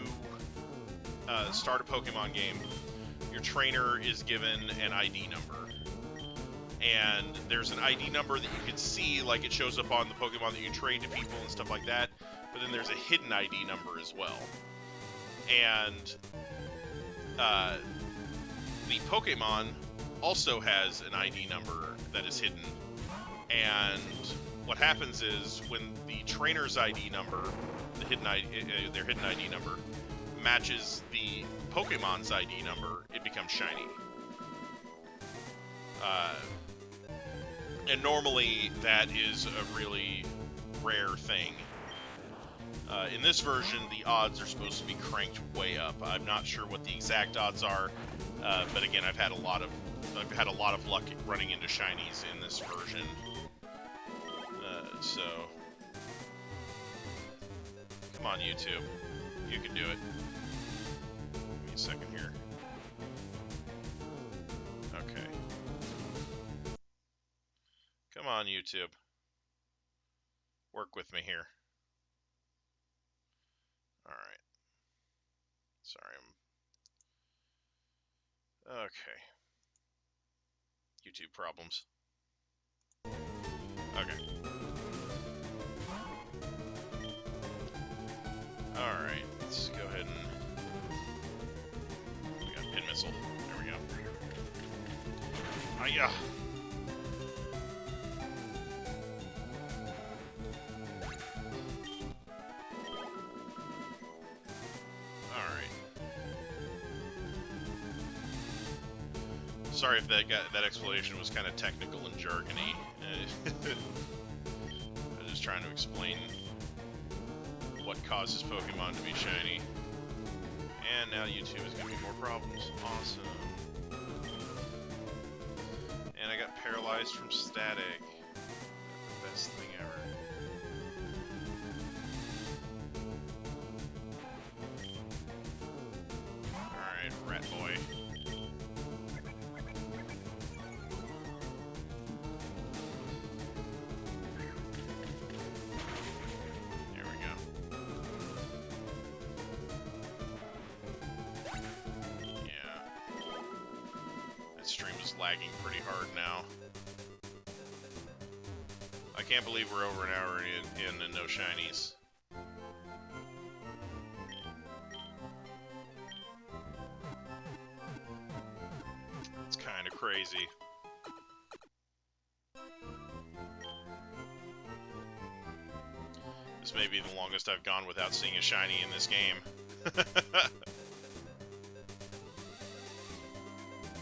Speaker 1: start a Pokemon game, your trainer is given an ID number. And there's an ID number that you can see, like it shows up on the Pokemon that you trade to people and stuff like that, but then there's a hidden ID number as well. And the Pokemon also has an ID number that is hidden. And what happens is when the trainer's ID number, their hidden ID number, matches the Pokemon's ID number, it becomes shiny. And normally that is a really rare thing. In this version, the odds are supposed to be cranked way up. I'm not sure what the exact odds are, but again, I've had a lot of I've had a lot of luck running into shinies in this version. So... Come on, YouTube. You can do it. Give me a second here. Okay. Come on, YouTube. Work with me here. Alright. Sorry, okay. YouTube problems. Okay. Alright, let's go ahead and... We got Pin Missile. There we go. Hiya! Sorry if that explanation was kind of technical and jargony. I'm just trying to explain what causes Pokemon to be shiny. And now YouTube is giving me more problems. Awesome. And I got paralyzed from static. The best thing ever. Alright, Rat Boy. Lagging pretty hard now. I can't believe we're over an hour in and no shinies. It's kind of crazy. This may be the longest I've gone without seeing a shiny in this game.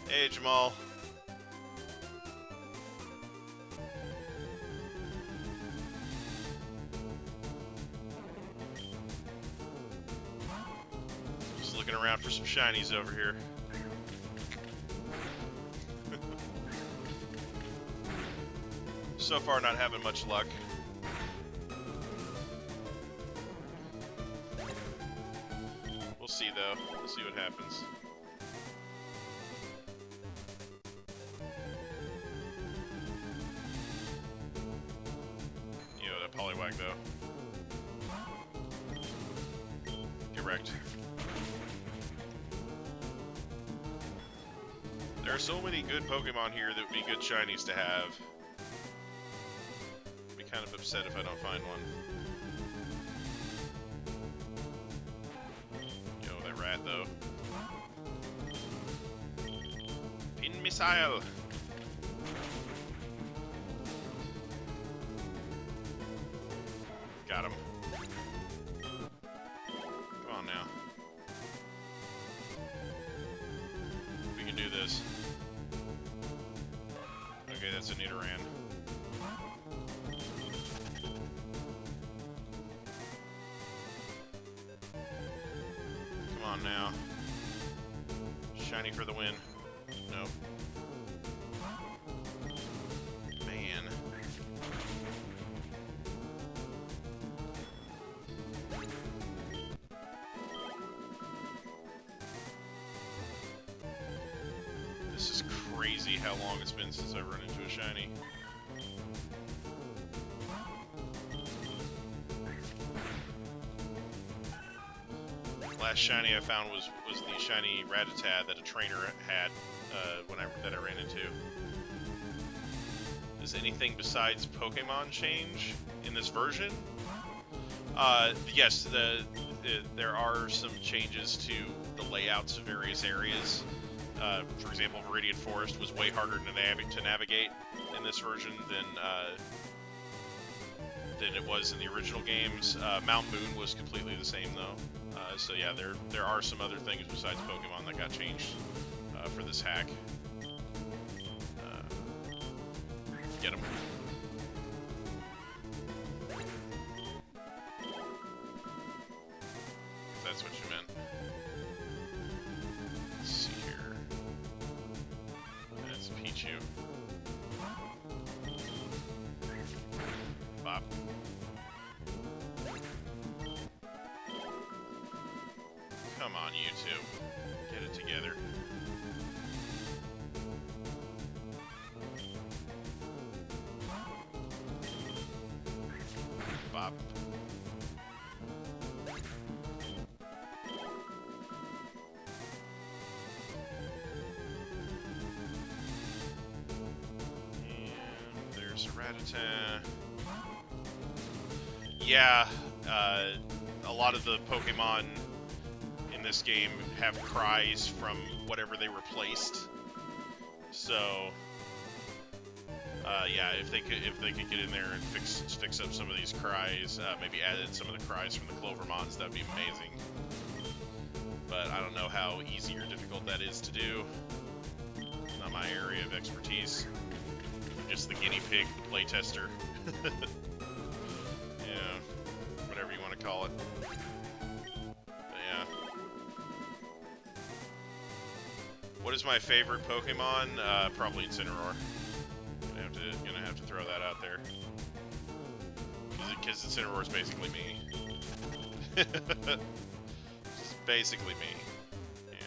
Speaker 1: Hey, Jamal. Looking around for some shinies over here. So far, not having much luck. We'll see, though. We'll see what happens. You know, that Poliwag, though. Get wrecked. There are so many good Pokemon here that would be good shinies to have. I'd be kind of upset if I don't find one. Yo, that rat, though. Pin Missile! Got him. Come on now. We can do this. Okay, that's a Nidoran. Come on now. Shiny for the win. Nope. Man. This is crazy how long it's been since I've run into a shiny. Last shiny I found was the shiny Radisson that a trainer had that I ran into. Does anything besides Pokemon change in this version? Yes, there are some changes to the layouts of various areas. For example, Viridian Forest was way harder to navigate in this version than it was in the original games. Mount Moon was completely the same though. So yeah, there are some other things besides Pokemon that got changed for this hack. Get him. If that's what you meant. Let's see here. on, YouTube. Get it together. Bop. And there's a Radisson. Yeah, a lot of the Pokemon in this game have cries from whatever they replaced. So, yeah, if they could get in there and fix up some of these cries, maybe add in some of the cries from the Clovermons, that'd be amazing. But I don't know how easy or difficult that is to do. It's not my area of expertise. I'm just the guinea pig, the playtester. Yeah, whatever you want to call it. But yeah. What is my favorite Pokemon? Probably Incineroar. Gonna have to throw that out there. Because Incineroar is basically me. Just basically me. Yeah.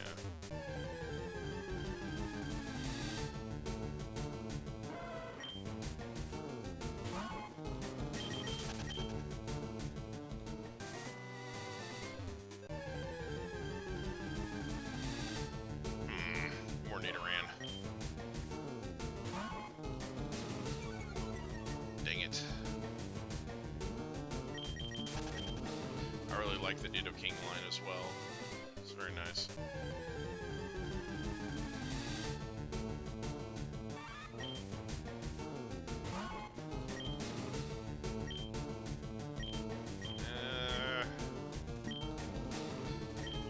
Speaker 1: More Nidoran. Dang it. I really like the Nidoking line as well. It's very nice.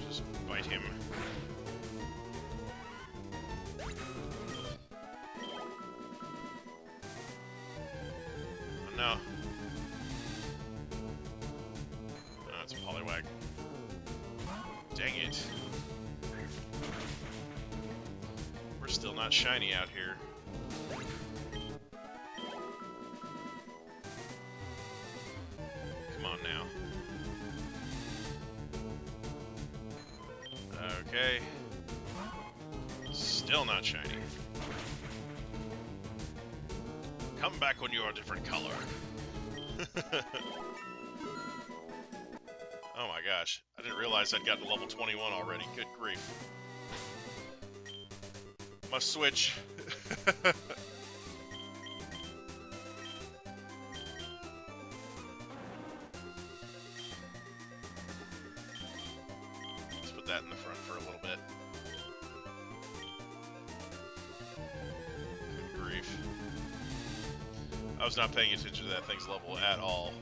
Speaker 1: Just bite him. Oh no. Oh, it's a Poliwag. Dang it. We're still not shiny out here. Come on now. Okay. Still not shiny. Come back when you're a different color. Oh my gosh. I didn't realize I'd gotten to level 21 already. Good grief. Must switch. Let's put that in the front for a little bit. Good grief. I was not paying attention to that thing's level at all.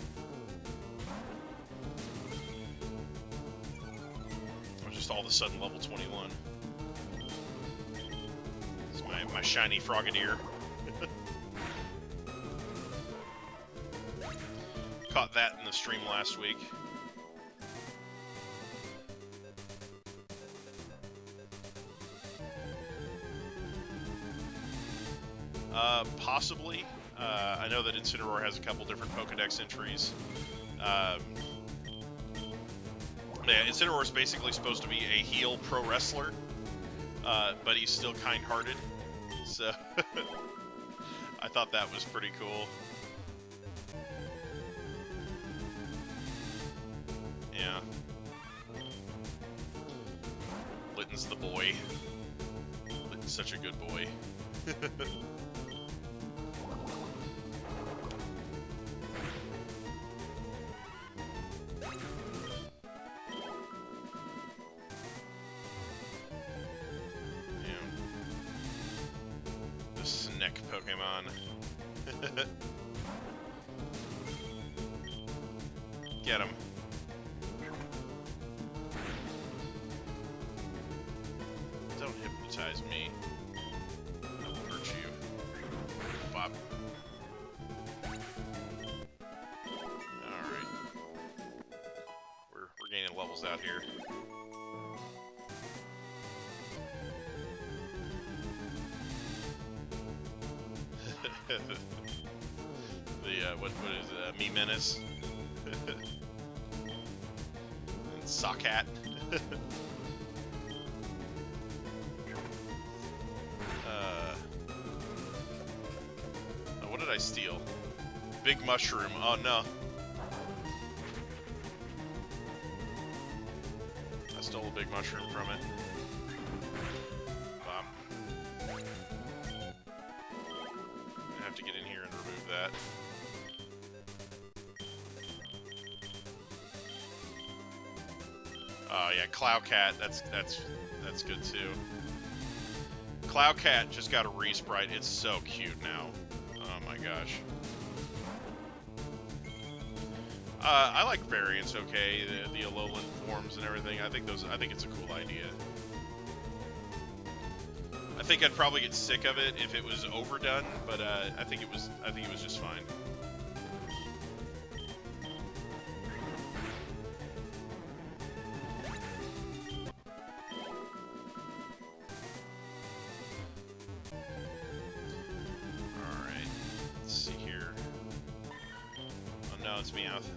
Speaker 1: I was just all of a sudden level 21. It's my shiny Frogadier. Caught that in the stream last week. Possibly. I know that Incineroar has a couple different Pokedex entries. Yeah, Incineroar is basically supposed to be a heel pro wrestler, but he's still kind-hearted. So I thought that was pretty cool. Yeah. Litten's the boy. Litten's such a good boy. Pokemon. Get him. Don't hypnotize me. I will hurt you. Bop. Alright. We're gaining levels out here. What is it? Me Menace? And Sockhat? I steal? Big mushroom. Oh no. I stole a big mushroom from it. Bomb. I have to get in here and remove that. Oh yeah, Cloudcat. That's good too. Cloudcat just got a resprite. It's so cute now. Oh my gosh. I like variants. Okay, the Alolan forms and everything. I think it's a cool idea. I think I'd probably get sick of it if it was overdone, but I think it was just fine. Alright, let's see here. Oh no, it's Meowth.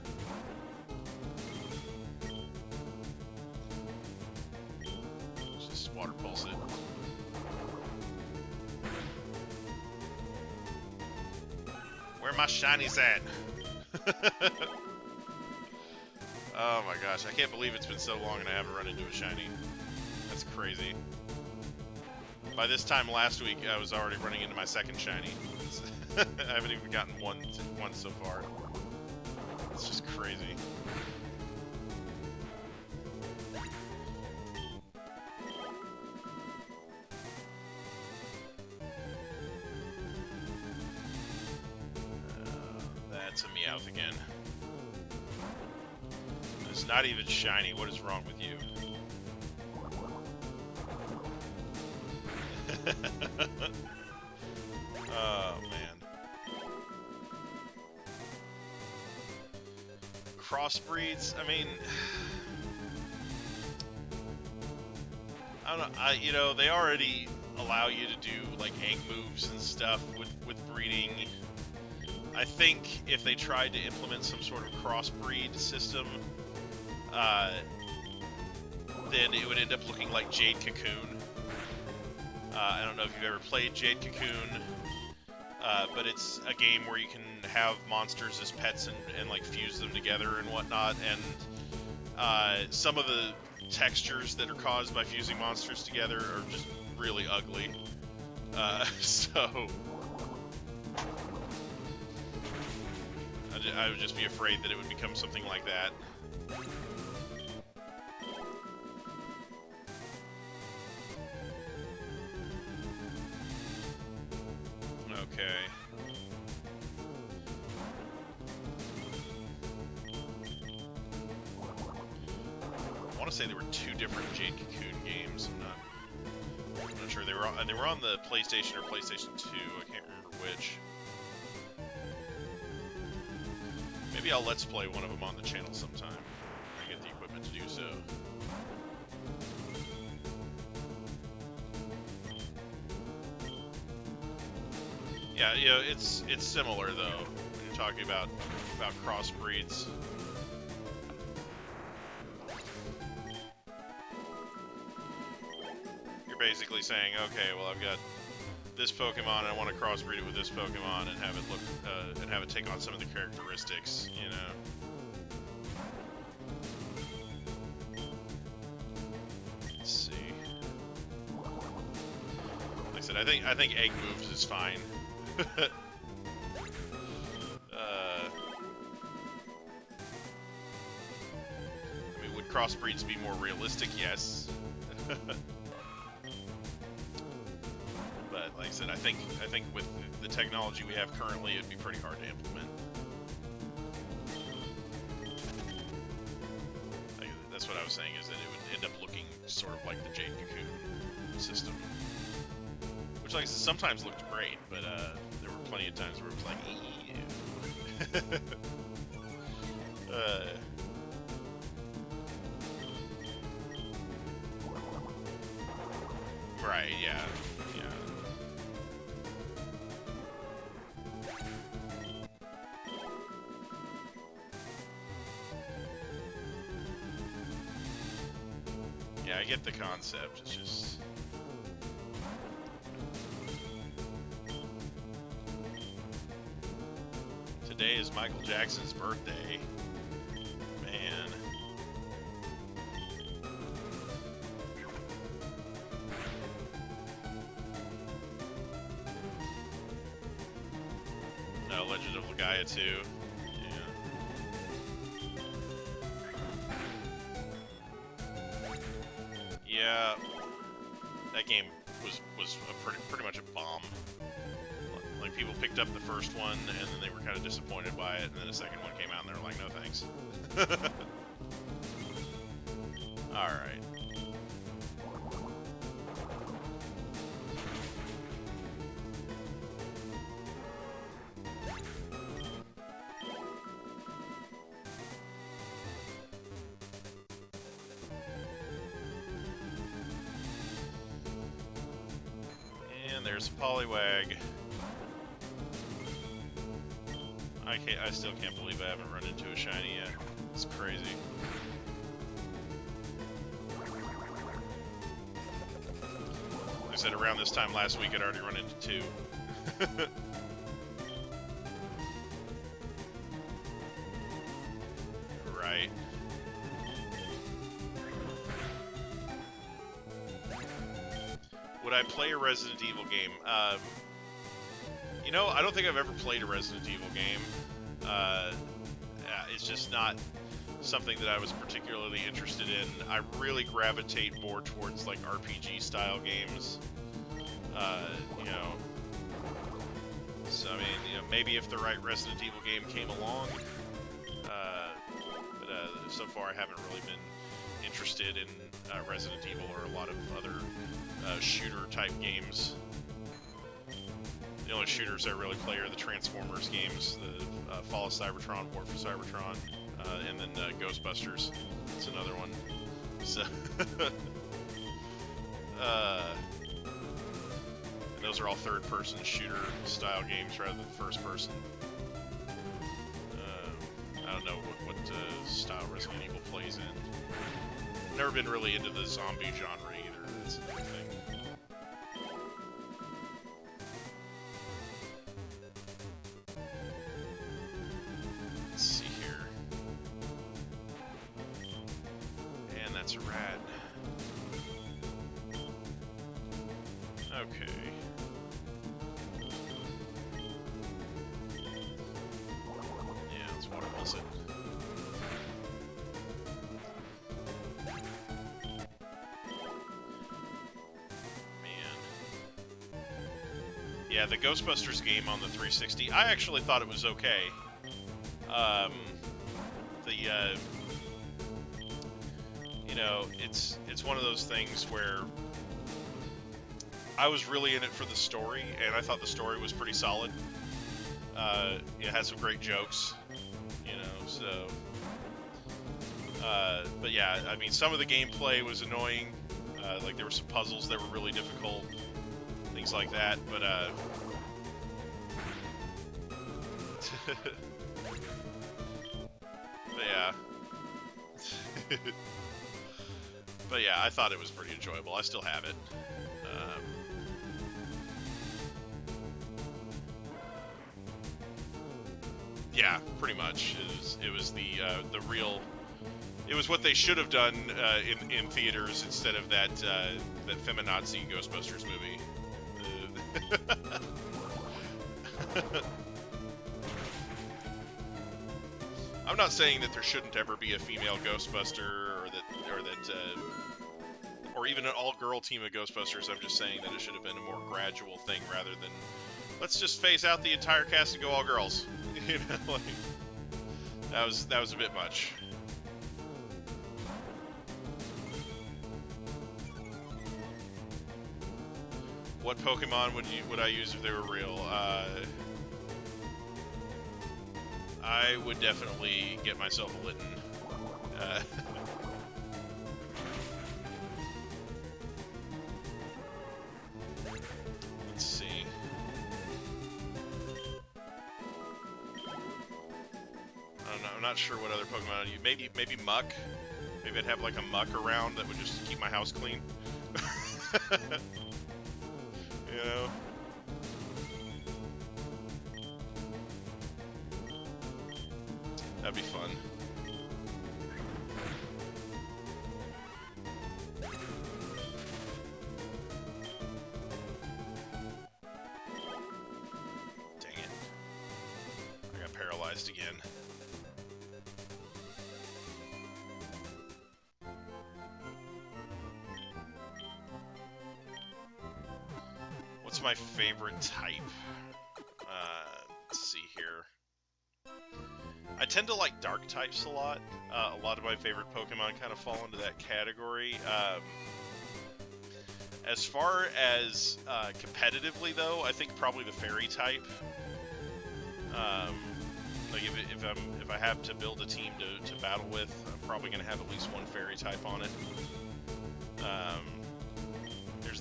Speaker 1: Let's just water pulse it. Where my shinies at? Oh my gosh, I can't believe it's been so long and I haven't run into a shiny. That's crazy. By this time last week, I was already running into my second shiny. I haven't even gotten one so far. It's just crazy. That's a Meowth again. It's not even shiny. What is wrong with you? Oh man. Crossbreeds. I mean, I don't know. You know, they already allow you to do like egg moves and stuff with breeding. I think if they tried to implement some sort of crossbreed system, then it would end up looking like Jade Cocoon. I don't know if you've ever played Jade Cocoon, but it's a game where you can have monsters as pets and like fuse them together and whatnot, and some of the textures that are caused by fusing monsters together are just really ugly. So I would just be afraid that it would become something like that. Okay. I want to say there were two different Jade Cocoon games. I'm not sure. They were on the PlayStation or PlayStation 2. I can't remember which. Maybe I'll Let's Play one of them on the channel sometime. I get the equipment to do so. Yeah, you know, it's similar though when you're talking about crossbreeds. You're basically saying, okay, well, I've got this Pokemon, and I want to crossbreed it with this Pokemon and have it look and have it take on some of the characteristics, you know. Let's see. Like I said, I think egg moves is fine. I mean, would crossbreeds be more realistic? Yes. But like I said, I think with the technology we have currently, it'd be pretty hard to implement. That's what I was saying, is that it would end up looking sort of like the Jade Cocoon system. Which, like I said, sometimes looked great, but there were plenty of times where it was like, ew. Right, yeah. Yeah, I get the concept, it's just... day is Michael Jackson's birthday. Man. Legend of Legaia 2. Yeah, that game was pretty much a bomb. Like, people picked up the first one, and then they were kind of disappointed by it, and then the second one came out, and they were like, no thanks. Alright. There's a Poliwag. I still can't believe I haven't run into a shiny yet. It's crazy. Like I said, around this time last week I'd already run into 2. Right. Would I play a Resident Evil game? You know, I don't think I've ever played a Resident Evil game. It's just not something that I was particularly interested in. I really gravitate more towards, like, RPG-style games. You know. So, I mean, you know, maybe if the right Resident Evil game came along. But so far I haven't really been interested in Resident Evil or a lot of other shooter-type games. The only shooters I really play are the Transformers games, the Fall of Cybertron, War for Cybertron, and then Ghostbusters. That's another one. So, and those are all third-person shooter-style games rather than first-person. I don't know what style Resident Evil plays in. Never been really into the zombie genre either. That's another thing. Let's see here. And that's a rat. Okay. Yeah, let's water pulse it. Yeah, the Ghostbusters game on the 360, I actually thought it was okay. You know, it's one of those things where I was really in it for the story, and I thought the story was pretty solid. It had some great jokes, you know, so... but yeah, I mean, some of the gameplay was annoying. Like, there were some puzzles that were really difficult. Things like that, but yeah. But yeah, I thought it was pretty enjoyable. I still have it. Yeah, pretty much. It was the real. It was what they should have done in theaters instead of that feminazi Ghostbusters movie. I'm not saying that there shouldn't ever be a female Ghostbuster, or even an all-girl team of Ghostbusters. I'm just saying that it should have been a more gradual thing rather than let's just phase out the entire cast and go all girls. You know, like that was a bit much. What Pokemon would I use if they were real? I would definitely get myself a Litten. Let's see. I'm not sure what other Pokemon I'd use. Maybe Muck. Maybe I'd have like a Muck around that would just keep my house clean. You know? That'd be fun. Dang it. I got paralyzed again. What's my favorite type? Let's see here. I tend to like dark types a lot. A lot of my favorite Pokemon kind of fall into that category. As far as competitively, though, I think probably the Fairy type. Like if I have to build a team to battle with, I'm probably going to have at least one Fairy type on it.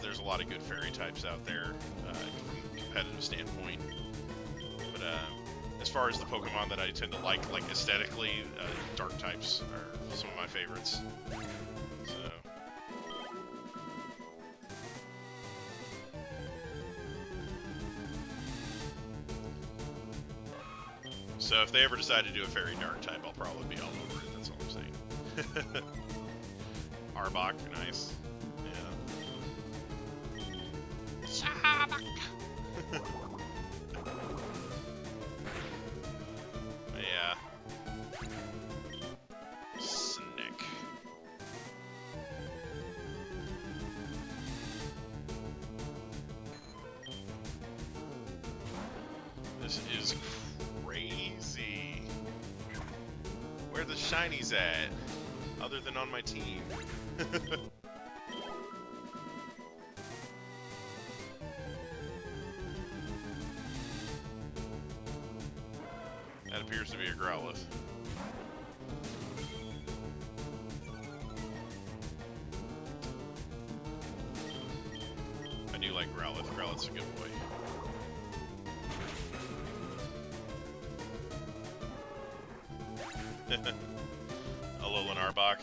Speaker 1: There's a lot of good Fairy types out there from a competitive standpoint. But as far as the Pokemon that I tend to like aesthetically, dark types are some of my favorites. So if they ever decide to do a Fairy Dark type, I'll probably be all over it. That's all I'm saying. Arbok, nice. Yeah. Snick. This is crazy. Where the shinies at? Other than on my team. That appears to be a Growlithe. I do like Growlithe. Growlithe's a good boy. Alolan Arbok.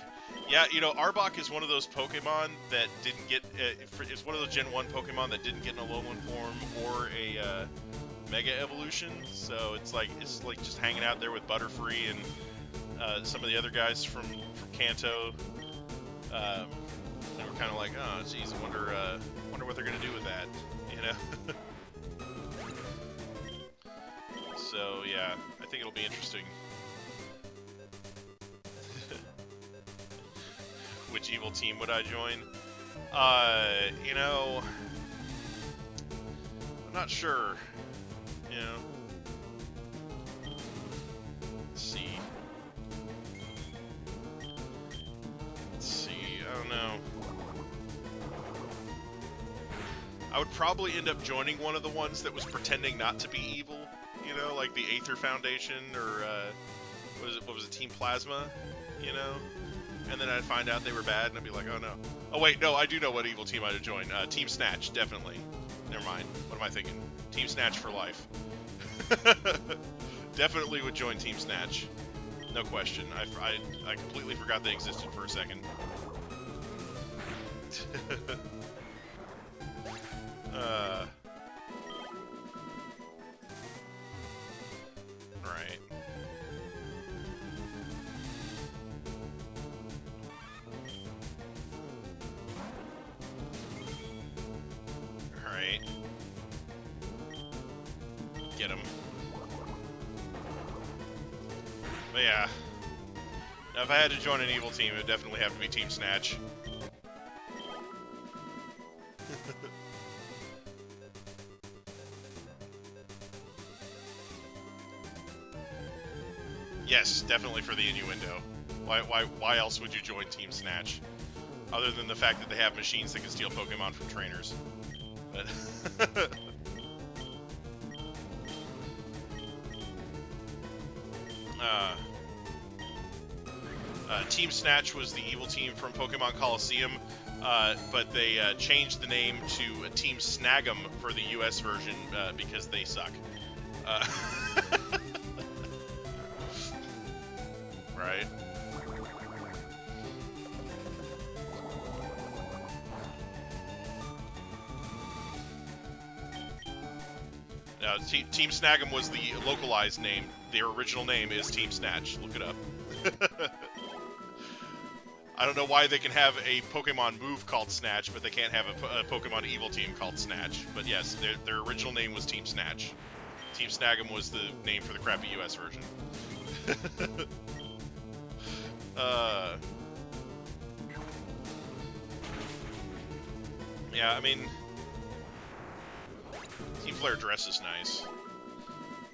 Speaker 1: Yeah, you know, Arbok is one of those Pokemon that didn't get... it's one of those Gen 1 Pokemon that didn't get an Alolan form or a Mega Evolution, so it's like just hanging out there with Butterfree and some of the other guys from Kanto. And we're kind of like, oh, geez, I wonder what they're gonna do with that, you know? So yeah, I think it'll be interesting. Which evil team would I join? You know, I'm not sure. You know, let's see. I don't know. I would probably end up joining one of the ones that was pretending not to be evil. You know, like the Aether Foundation or what was it, Team Plasma? You know. And then I'd find out they were bad, and I'd be like, oh no. Oh wait, no, I do know what evil team I'd join. Team Snatch, definitely. Never mind. What am I thinking? Team Snatch for life. Definitely would join Team Snatch. No question. I completely forgot they existed for a second. Right. Alright. Get him. But yeah. Now if I had to join an evil team, it would definitely have to be Team Snatch. Yes, definitely for the innuendo. Why else would you join Team Snatch? Other than the fact that they have machines that can steal Pokemon from trainers. But Team Snatch was the evil team from Pokemon Coliseum, but they changed the name to Team Snag'em for the US version because they suck. Right? Team Snag'em was the localized name their original name is Team Snatch. Look it up. I don't know why they can have a Pokemon move called Snatch, but they can't have a Pokemon Evil Team called Snatch. But yes, their original name was Team Snatch. Team Snag'em was the name for the crappy US version. Yeah, I mean, Team Flare dress is nice.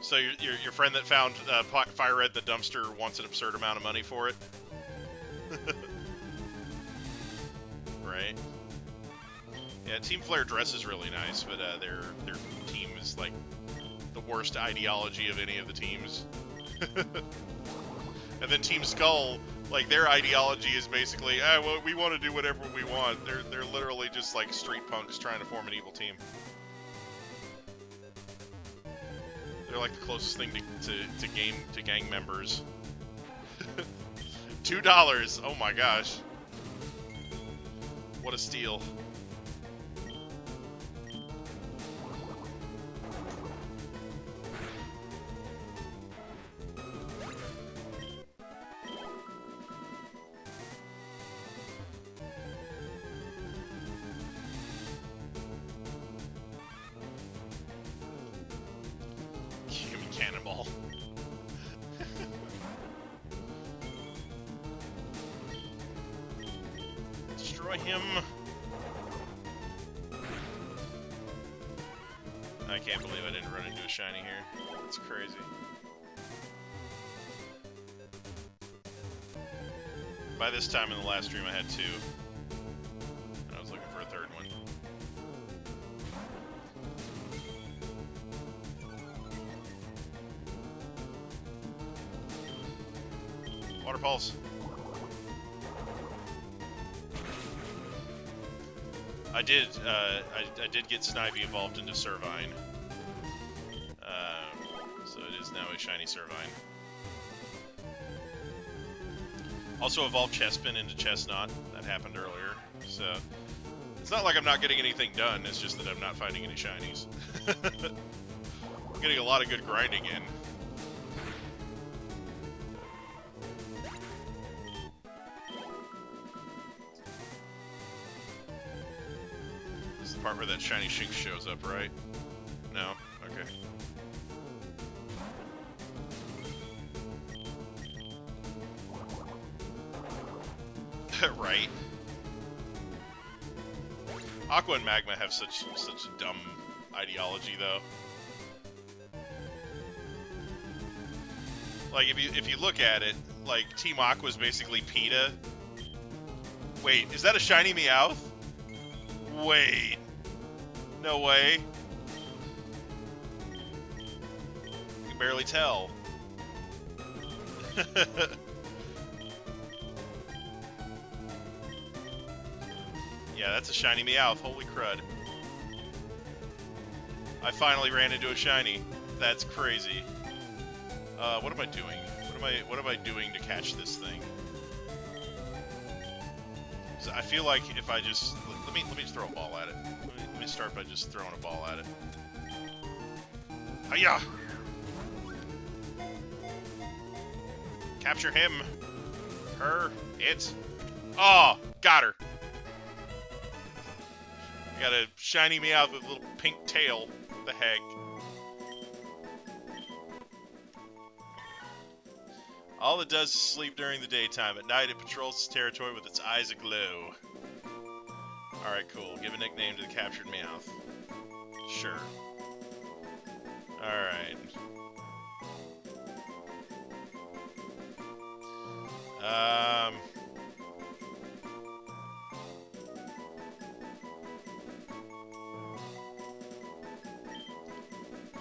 Speaker 1: So your friend that found Fire Red the dumpster wants an absurd amount of money for it? Right? Yeah, Team Flare dress is really nice, but their team is like the worst ideology of any of the teams. And then Team Skull, like, their ideology is basically, well, we want to do whatever we want. They're literally just like street punks trying to form an evil team. They're like the closest thing to gang members. $2. Oh my gosh. What a steal. Human cannonball. Destroy him. I can't believe I didn't run into a shiny here. That's crazy. By this time in the last stream, I had 2. I was looking for a 3rd one. Water Pulse. I did get Snivy evolved into Servine. So it is now a shiny Servine. Also evolved Chespin into Chestnut. That happened earlier. So it's not like I'm not getting anything done, it's just that I'm not finding any shinies. I'm getting a lot of good grinding in. This is the part where that shiny Shinx shows up, right? No? Okay. Right. Aqua and Magma have such dumb ideology, though. Like, if you look at it, like, Team Aqua is basically PETA. Wait, is that a shiny Meowth? Wait. No way. You can barely tell. Yeah, that's a shiny Meowth. Holy crud. I finally ran into a shiny. That's crazy. What am I doing? What am I doing to catch this thing? So I feel like if I just let me just throw a ball at it. Let me start by just throwing a ball at it. Hiya! Capture him. Her. It. Oh, got her. Got a shiny Meowth with a little pink tail. What the heck? All it does is sleep during the daytime. At night, it patrols its territory with its eyes aglow. Alright, cool. Give a nickname to the captured Meowth. Sure. Alright.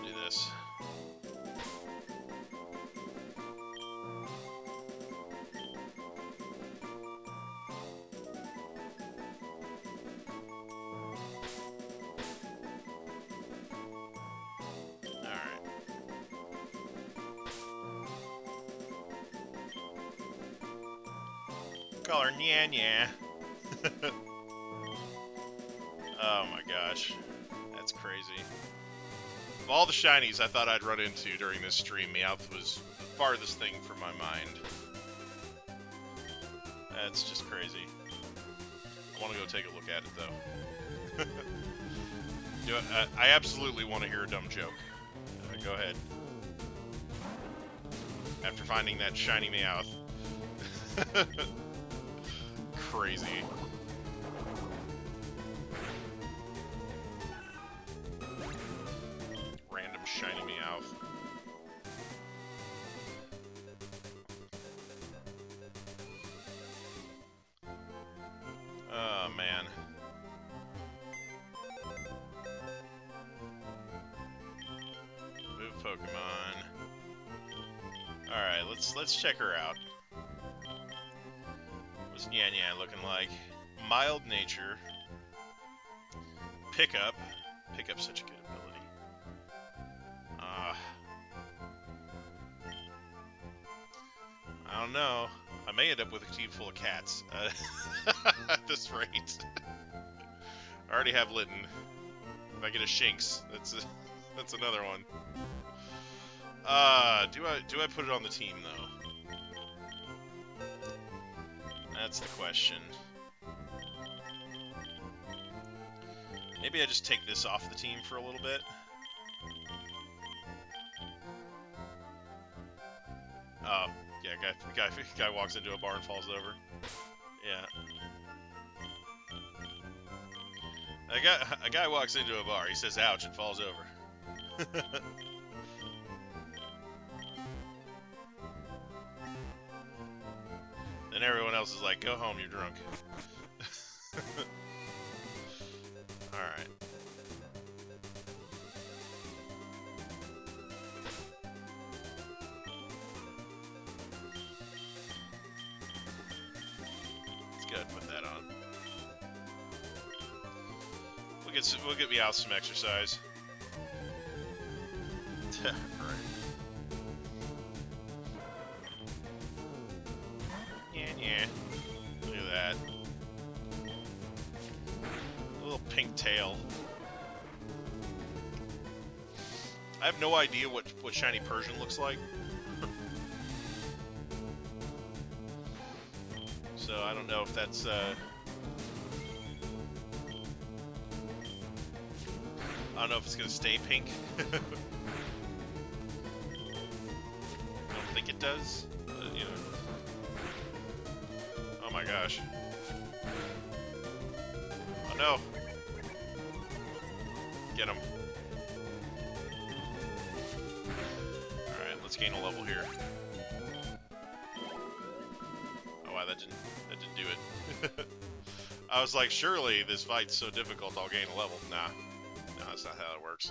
Speaker 1: Do this. Call her Nya. Oh my gosh. That's crazy. Of all the shinies I thought I'd run into during this stream, Meowth was the farthest thing from my mind. That's just crazy. I want to go take a look at it, though. I absolutely want to hear a dumb joke. Go ahead. After finding that shiny Meowth. Crazy. Random shiny Meowth. Oh, man. Move Pokemon. Alright, let's check her out. What's Nyan Nyan looking like? Mild nature. Pickup. Pickup's such a good ability. I don't know. I may end up with a team full of cats at this rate. I already have Litten. If I get a Shinx, that's another one. Do I put it on the team though? That's the question. Maybe I just take this off the team for a little bit. Oh, yeah, guy walks into a bar and falls over. Yeah. A guy walks into a bar, he says ouch and falls over. Then everyone else is like, go home, you're drunk. Alright. Let's go ahead and put that on. We'll get Meowth some exercise. Right. Yeah. Look at that. A little pink tail. I have no idea what shiny Persian looks like. So I don't know if that's I don't know if it's gonna stay pink. I don't think it does, but, you know. Oh my gosh. Oh no. Get him. Alright, let's gain a level here. Oh wow, that didn't do it. I was like, surely this fight's so difficult I'll gain a level. Nah. No, that's not how it works.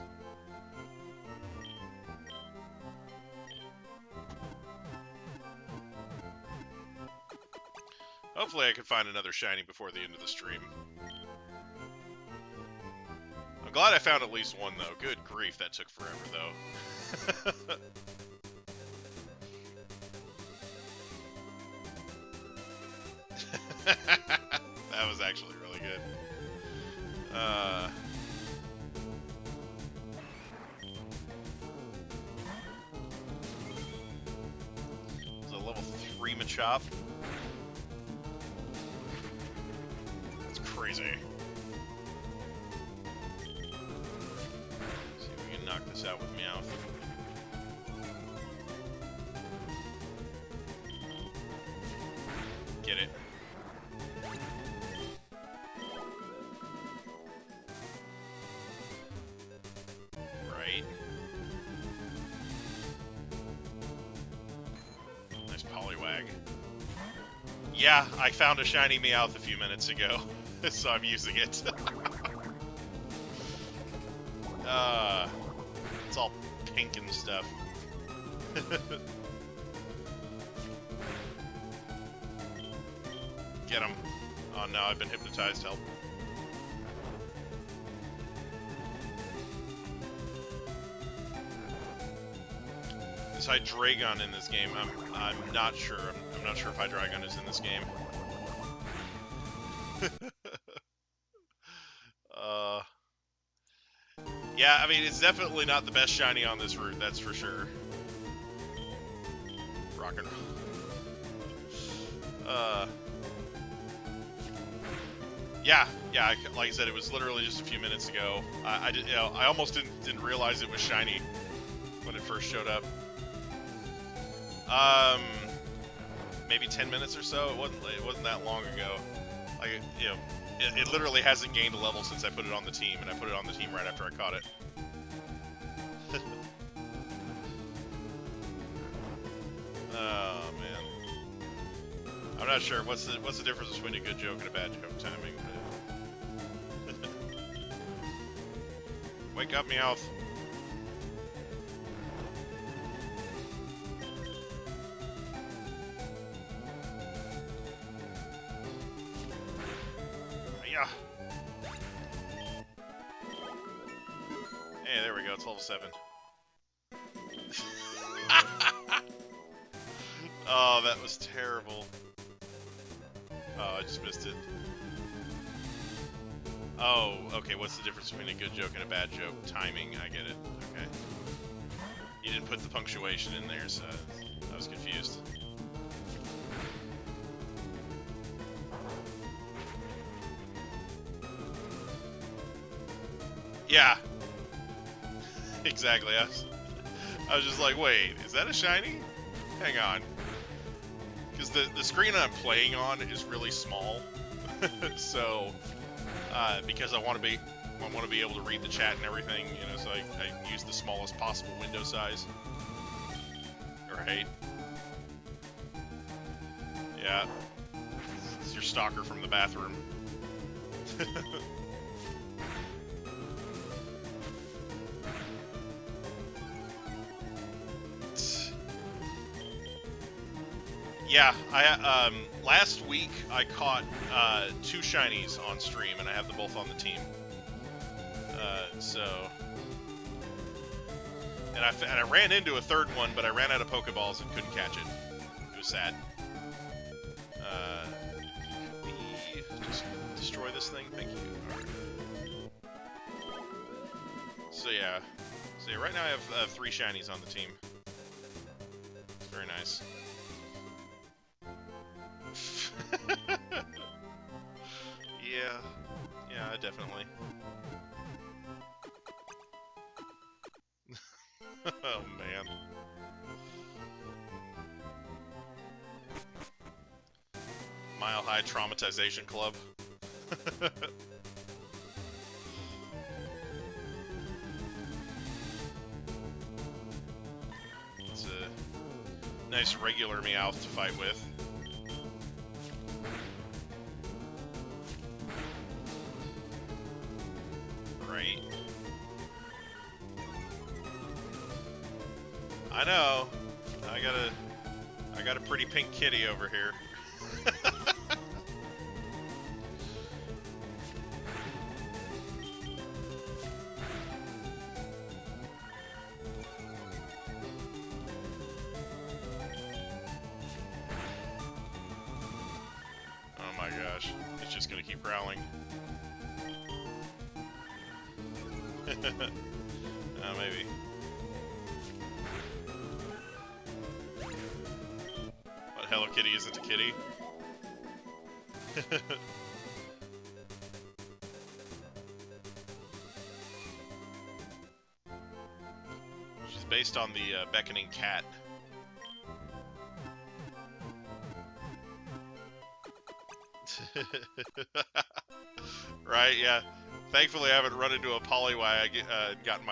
Speaker 1: Hopefully I can find another shiny before the end of the stream. I'm glad I found at least one, though. Good grief, that took forever, though. That was actually really good. It's a level 3 Machop. That's crazy. Let's see if we can knock this out with Meowth. Get it. Right. Nice Poliwag. Yeah, I found a shiny Meowth a few minutes ago, so I'm using it. It's all pink and stuff. Get him. Oh no, I've been hypnotized, help. Is Hydreigon in this game? I'm not sure. I'm not sure if Hydreigon is in this game. Yeah, I mean, it's definitely not the best shiny on this route, that's for sure. Rock and roll. Yeah, like I said, it was literally just a few minutes ago. I almost didn't realize it was shiny when it first showed up. Maybe 10 minutes or so. It wasn't that long ago. Like, you know, it literally hasn't gained a level since I put it on the team, and I put it on the team right after I caught it. Oh man, I'm not sure what's the difference between a good joke and a bad joke timing. But wake up, Meowth. Yeah. Hey, there we go. It's level 7. Oh, that was terrible. Oh, I just missed it. Oh, okay, what's the difference between a good joke and a bad joke? Timing, I get it. Okay. You didn't put the punctuation in there, so I was confused. Yeah. Exactly. I was just like, wait, is that a shiny? Hang on. Because the screen I'm playing on is really small, so because I want to be able to read the chat and everything, you know, so I use the smallest possible window size. Right? Yeah. It's your stalker from the bathroom. Yeah, last week I caught 2 shinies on stream, and I have them both on the team. And I ran into a third one, but I ran out of Pokeballs and couldn't catch it. It was sad. Can we just destroy this thing? Thank you. Right. So yeah, right now I have 3 shinies on the team. It's very nice. Yeah, definitely. Oh man. Mile High Traumatization Club. It's a nice regular Meowth to fight with. Right. I know. I got a pretty pink kitty over here. Oh my gosh. It's just gonna keep growling. Maybe. But Hello Kitty isn't a kitty? She's based on the beckoning cat. Right? Yeah. Thankfully, I haven't run into a Poliwag. I gotten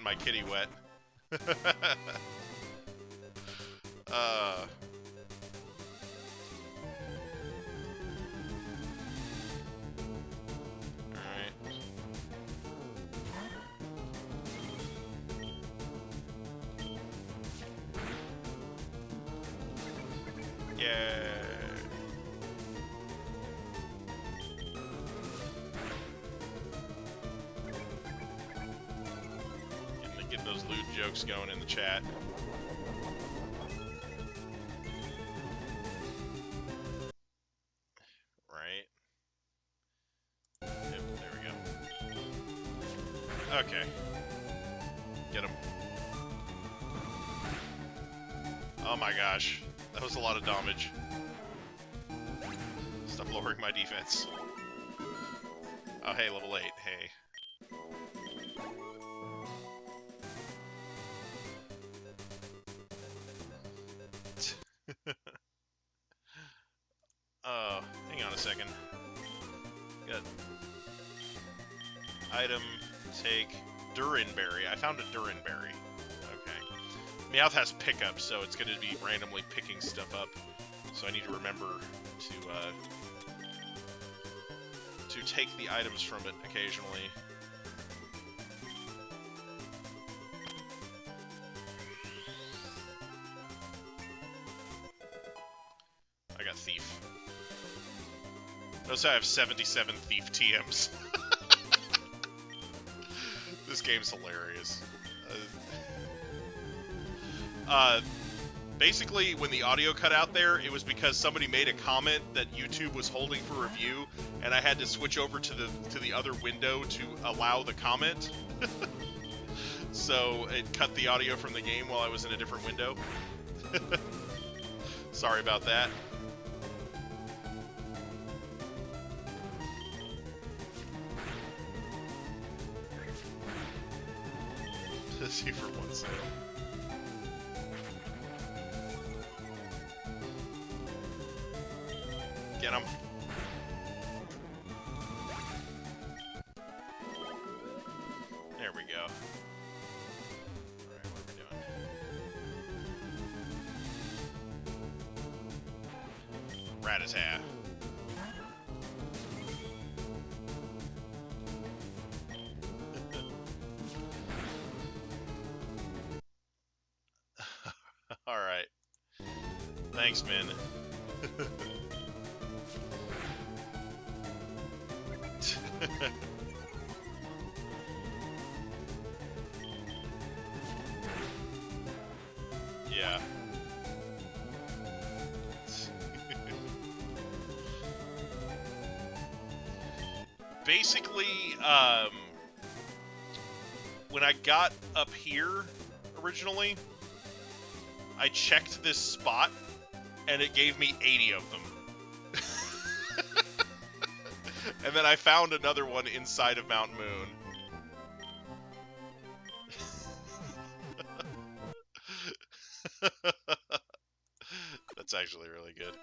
Speaker 1: my kitty wet. Alright. Yeah. Getting those lewd jokes going in the chat. Right. Yep, there we go. Okay. Get him. Oh my gosh. That was a lot of damage. Stop lowering my defense. Oh, hey, level 8. Hey. Hang on a second. Got item, take, Durinberry. I found a Durinberry. Okay. Meowth has pickup, so it's going to be randomly picking stuff up. So I need to remember to take the items from it occasionally. I got Thief. Notice I have 77 Thief TMs. This game's hilarious. Basically, when the audio cut out there, it was because somebody made a comment that YouTube was holding for review, and I had to switch over to the other window to allow the comment. So it cut the audio from the game while I was in a different window. Sorry about that. See for 1 second. Get him. There we go. Alright, what are we doing? Radisson. Alright. Thanks, man. Yeah. Basically, when I got up here originally, I checked this spot, and it gave me 80 of them. And then I found another one inside of Mount Moon. That's actually really good.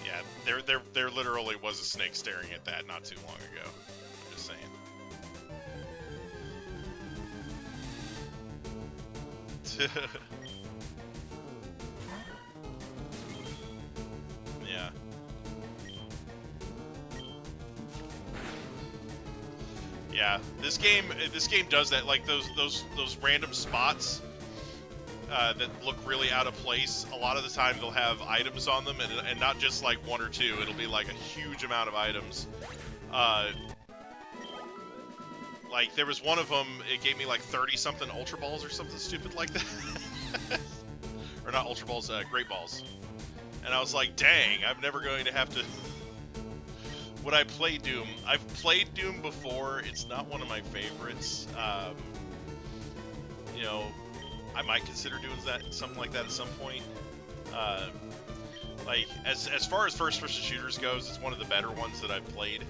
Speaker 1: Yeah, there literally was a snake staring at that not too long ago. I'm just saying. Yeah. Yeah, this game does that. Like those random spots that look really out of place. A lot of the time they'll have items on them, and not just like 1 or 2. It'll be like a huge amount of items. Like there was one of them. It gave me like 30-something Ultra Balls or something stupid like that. Or not Ultra Balls, Great Balls. And I was like, dang, I'm never going to have to... When I play Doom, I've played Doom before. It's not one of my favorites. You know, I might consider doing something like that at some point. Like, as far as first-person shooters goes, it's one of the better ones that I've played.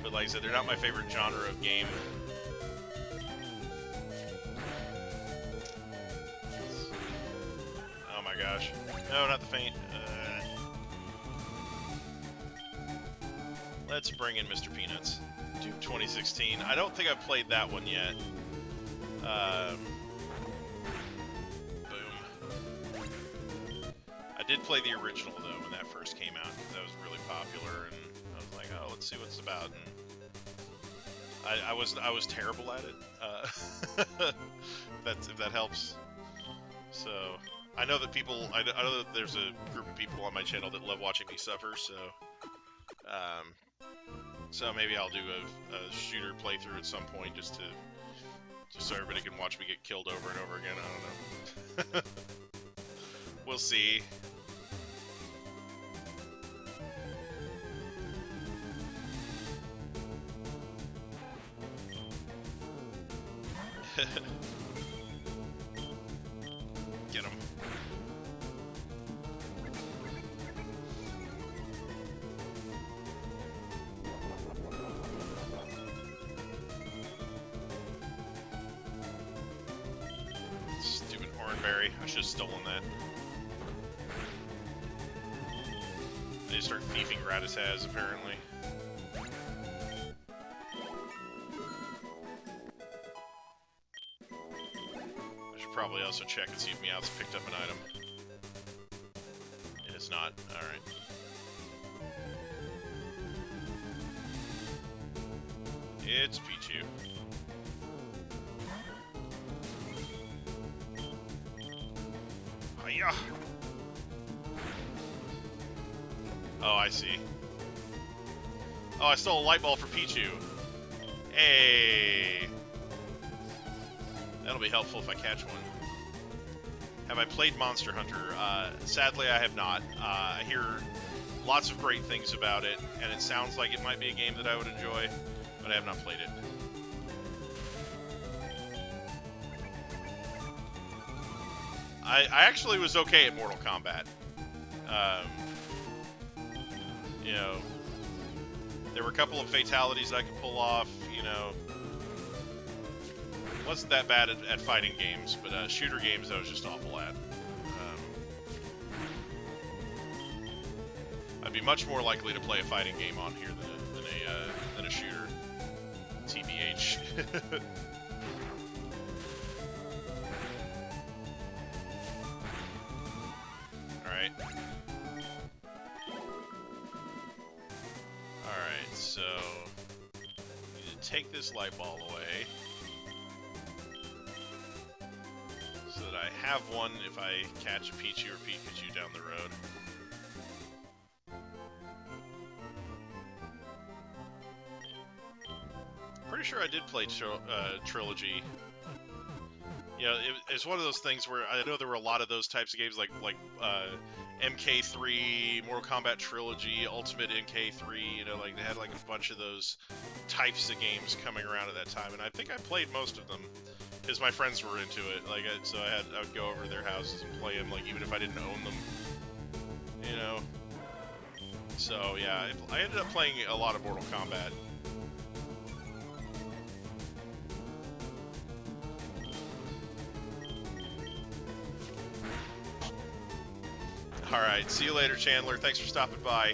Speaker 1: But like I said, they're not my favorite genre of game. Oh my gosh. No, not the faint. Let's bring in Mr. Peanuts. Doom 2016. I don't think I've played that one yet. Boom. I did play the original, though, when that first came out, because that was really popular, and I was like, oh, let's see what it's about. And I was terrible at it, if that helps. So, I know that I know that there's a group of people on my channel that love watching me suffer, so maybe I'll do a shooter playthrough at some point, just so everybody can watch me get killed over and over again. I don't know. We'll see. Get him. Stupid Hornberry. I should have stolen that. They start thieving Radisson, apparently. I should probably also check and see if Meowth's picked up an item. It is not. Alright. It's Pichu. Hiya! Oh, I see. Oh, I stole a light ball for Pichu. Hey! That'll be helpful if I catch one. Have I played Monster Hunter? Sadly, I have not. I hear lots of great things about it, and it sounds like it might be a game that I would enjoy, but I have not played it. I actually was okay at Mortal Kombat. You know, there were a couple of fatalities I could pull off, you know. Wasn't that bad at fighting games, but shooter games I was just awful at. I'd be much more likely to play a fighting game on here than a shooter. TBH. Alright. Alright, so we need to take this light ball away. So that I have one if I catch a Pichu or Pikachu down the road. Pretty sure I did play Trilogy. You know, it's one of those things where I know there were a lot of those types of games, like MK3, Mortal Kombat Trilogy, Ultimate MK3. You know, like they had like a bunch of those types of games coming around at that time, and I think I played most of them. Because my friends were into it, like, so I would go over to their houses and play them, like, even if I didn't own them, you know. So yeah, I ended up playing a lot of Mortal Kombat. All right, see you later, Chandler. Thanks for stopping by.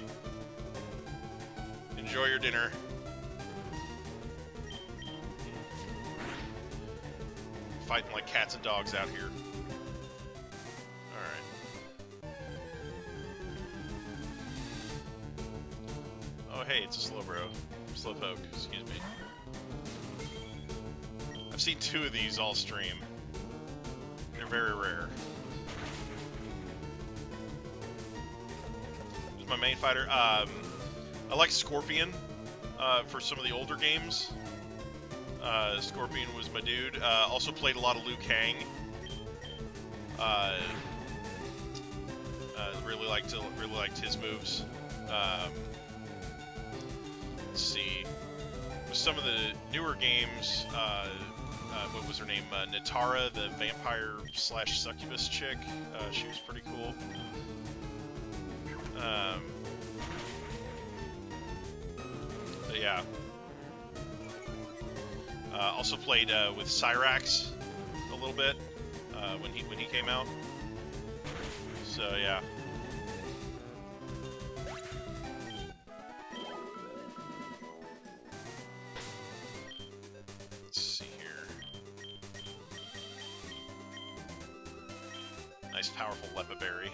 Speaker 1: Enjoy your dinner. Fighting like cats and dogs out here. Alright. Oh, hey, it's a Slowpoke, excuse me. I've seen 2 of these all stream. They're very rare. Who's my main fighter? I like Scorpion for some of the older games. Scorpion was my dude. Also played a lot of Liu Kang. Really liked his moves. Let's see. With some of the newer games, what was her name? Natara, the vampire / succubus chick. She was pretty cool. But yeah. Also played with Cyrax a little bit when he came out. So yeah. Let's see here. Nice, powerful Lepa Berry.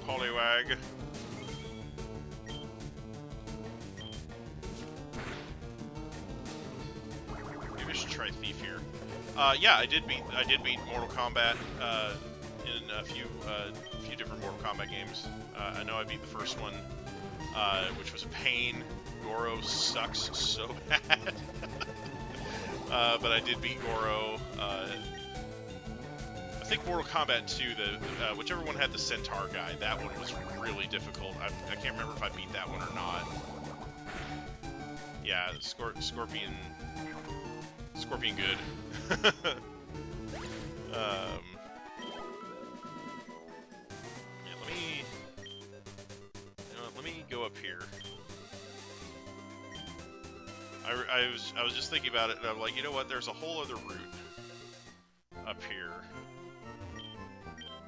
Speaker 1: Poliwag. Maybe I should try Thief here. Yeah, I did beat Mortal Kombat in a few different Mortal Kombat games. I know I beat the first one, which was a pain. Goro sucks so bad. But I did beat Goro. I think Mortal Kombat 2, whichever one had the Centaur guy, that one was really difficult. I can't remember if I beat that one or not. Yeah, Scorpion good. Yeah, let me go up here. I was just thinking about it, and I'm like, you know what? There's a whole other route up here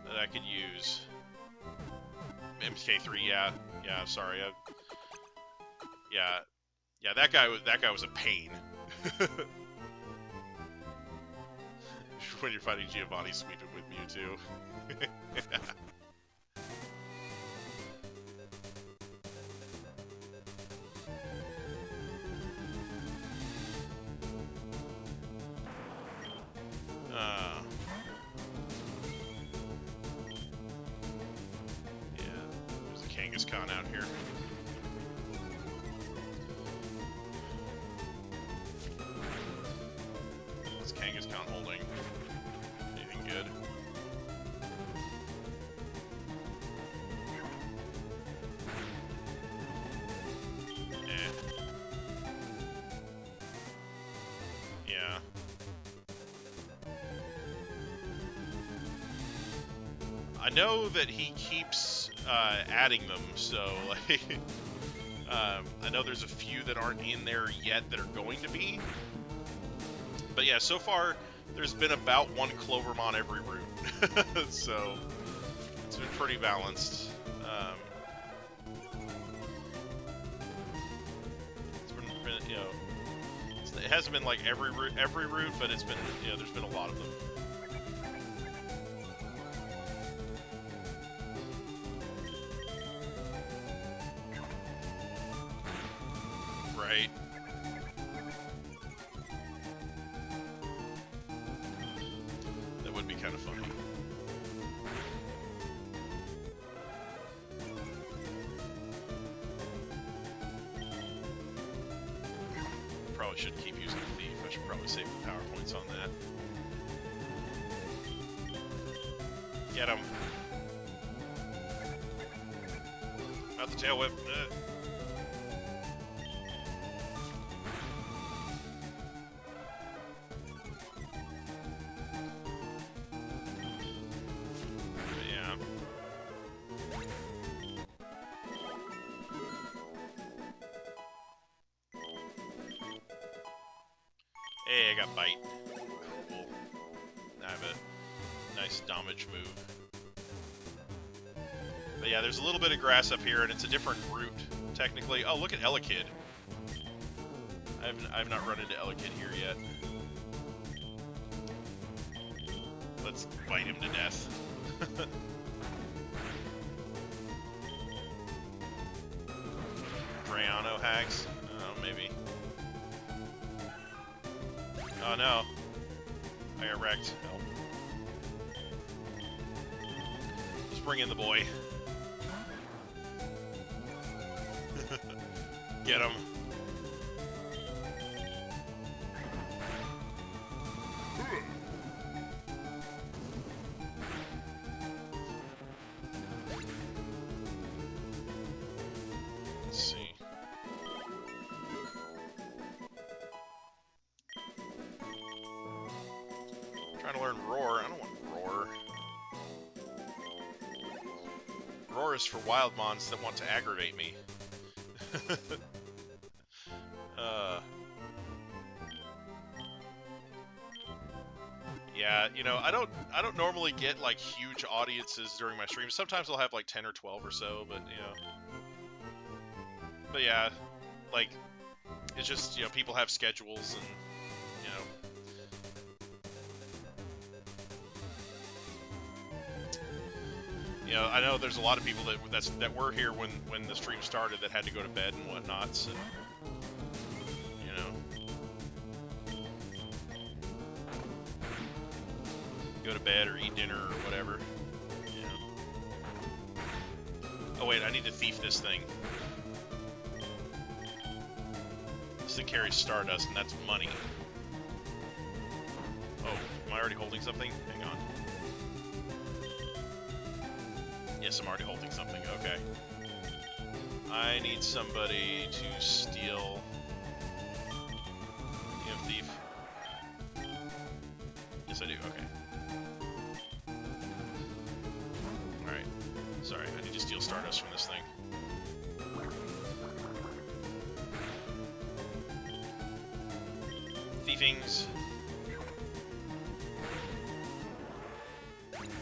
Speaker 1: that I could use. MK3, yeah, sorry, yeah, that guy was a pain. When you're fighting Giovanni, sweep it with Mewtwo. Yeah, there's a Kangaskhan out here. What's Kangaskhan holding? Anything good? Yeah. I know that he keeps adding them, so like, I know there's a few that aren't in there yet that are going to be. But yeah, so far there's been about one Clovermon every route, so it's been pretty balanced. It's been, you know, it hasn't been like every route, but it's been, you know, there's been a lot of them. Right. That would be kind of funny. Probably shouldn't keep using the thief. I should probably save the power points on that. Get him. Out the tail whip. Hey, I got bite. Cool. I have a nice damage move. But yeah, there's a little bit of grass up here, and it's a different route, technically. Oh, look at Elekid. I've not run into Elekid here yet. Let's bite him to death. Drayano hacks? Oh, maybe. Oh no. I got wrecked. Help. Let's bring in the boy. Get him. Let's see. Trying to learn Roar. I don't want Roar. Roar is for wild mons that want to aggravate me. Yeah, you know, I don't normally get like huge audiences during my streams. Sometimes I'll have like 10 or 12 or so, but you know. But yeah, like it's just, you know, people have schedules and you know, I know there's a lot of people that were here when the stream started that had to go to bed and whatnot, so you know, go to bed or eat dinner or whatever. You know. Oh wait, I need to thief this thing. This thing carries Stardust, and that's money. Oh, am I already holding something? Hang on. Yes, I'm already holding something. Okay. I need somebody to steal. You have thief? Yes, I do. Okay. Alright. Sorry, I need to steal Stardust from this thing. Thiefings.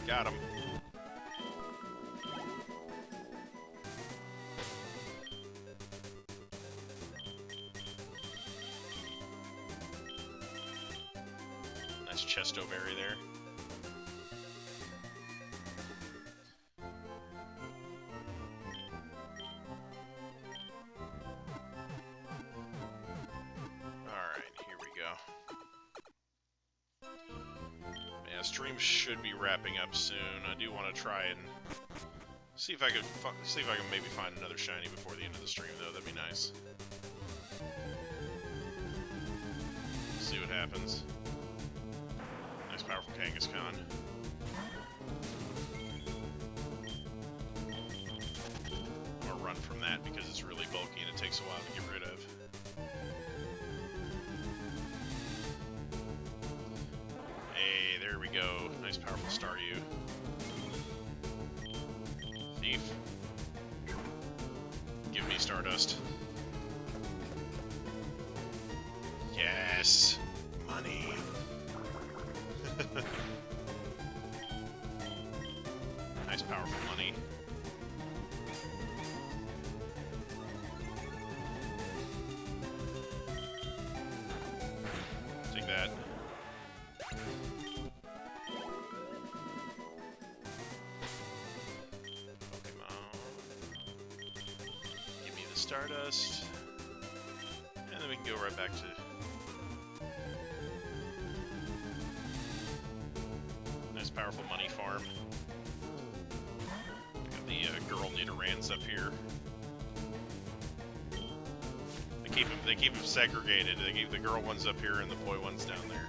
Speaker 1: Got him. Nice chesto berry there. Stream should be wrapping up soon. I do want to try and see if I could maybe find another shiny before the end of the stream, though. That'd be nice. See what happens. Nice, powerful Kangaskhan. I'm gonna run from that because it's really bulky and it takes a while to get rid of. There we go. Nice, powerful Staryu. Thief. Give me Stardust. Yes! Money! Nice, powerful money. Take that. Stardust, and then we can go right back to nice powerful money farm. Got the girl Nidorans up here. They keep them segregated. They keep the girl ones up here and the boy ones down there.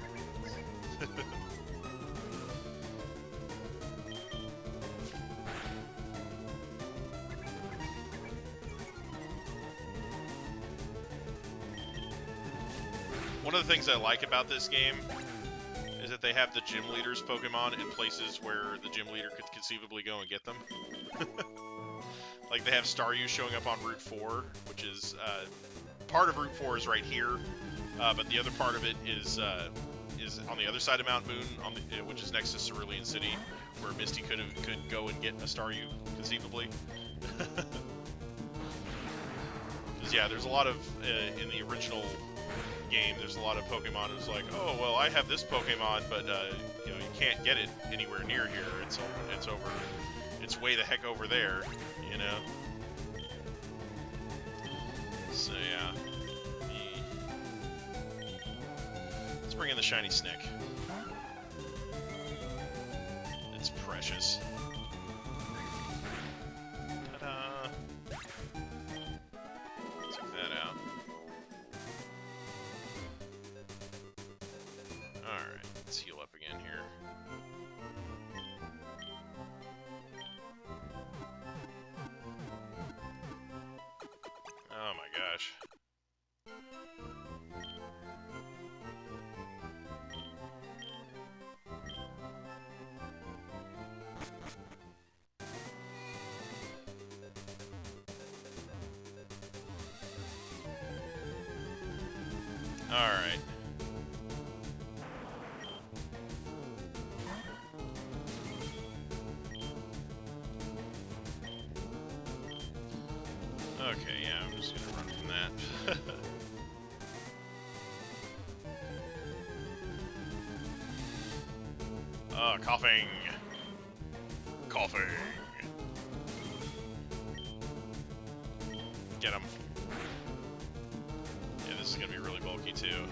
Speaker 1: One of the things I like about this game is that they have the gym leaders Pokemon in places where the gym leader could conceivably go and get them. Like they have Staryu showing up on Route 4, which is part of Route 4 is right here, but the other part of it is on the other side of Mount Moon, which is next to Cerulean City, where Misty could go and get a Staryu conceivably. Because yeah, there's a lot of in the original game, there's a lot of Pokemon who's like, oh well, I have this Pokemon, but you know, you can't get it anywhere near here. It's way the heck over there, you know. So yeah, let's bring in the shiny Snick. It's precious. Ta-da! Check that out. Alright, let's heal up again here. Oh my gosh. Alright. Okay, yeah, I'm just gonna run from that. Coughing! Coughing! Get him. Yeah, this is gonna be really bulky too.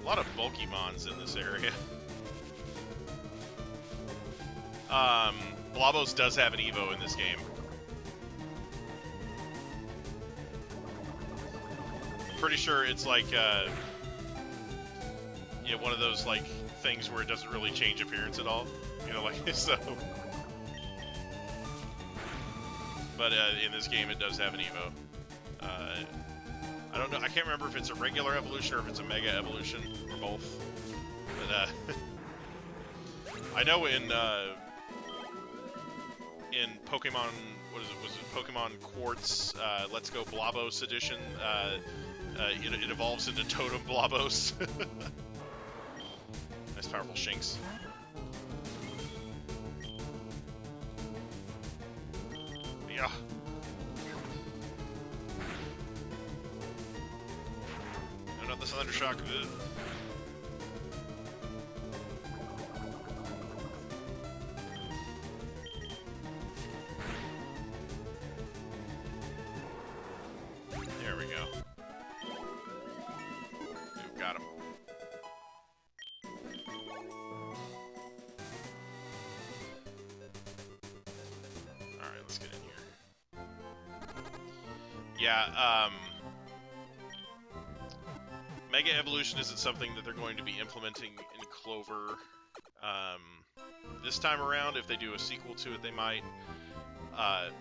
Speaker 1: A lot of bulky mons in this area. Blabos does have an Evo in this game. Pretty sure it's like, yeah, one of those, like, things where it doesn't really change appearance at all. You know, like, so, But in this game, it does have an Evo. I don't know. I can't remember if it's a regular evolution or if it's a Mega Evolution, or both. But I know in Pokemon, what is it? Was it Pokemon Quartz? Let's Go Blabos edition. It evolves into Totem Blabos. Nice, powerful Shinx. Yeah. No, not this Thundershock. Ugh. There we go. Ooh, got him. Alright, let's get in here. Yeah, Mega Evolution isn't something that they're going to be implementing in Clover this time around. If they do a sequel to it, they might.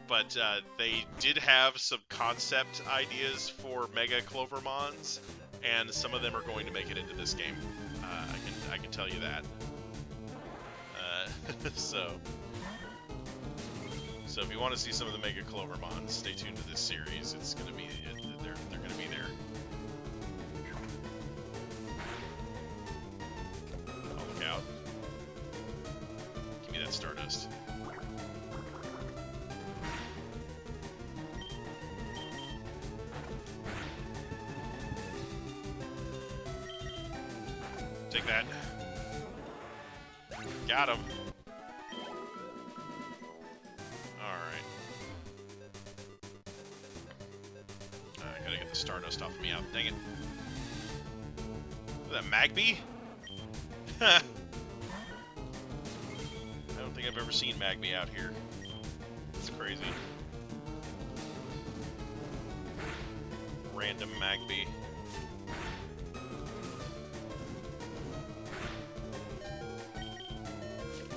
Speaker 1: But they did have some concept ideas for Mega Clovermons, and some of them are going to make it into this game. I can tell you that. So if you want to see some of the Mega Clovermons, stay tuned to this series. It's gonna be they're gonna be there. Oh, look out! Give me that Stardust. Take that. Got him. Gotta get the Stardust off of me out. Dang it. Is that Magby? I don't think I've ever seen Magby out here. It's crazy. Random Magby.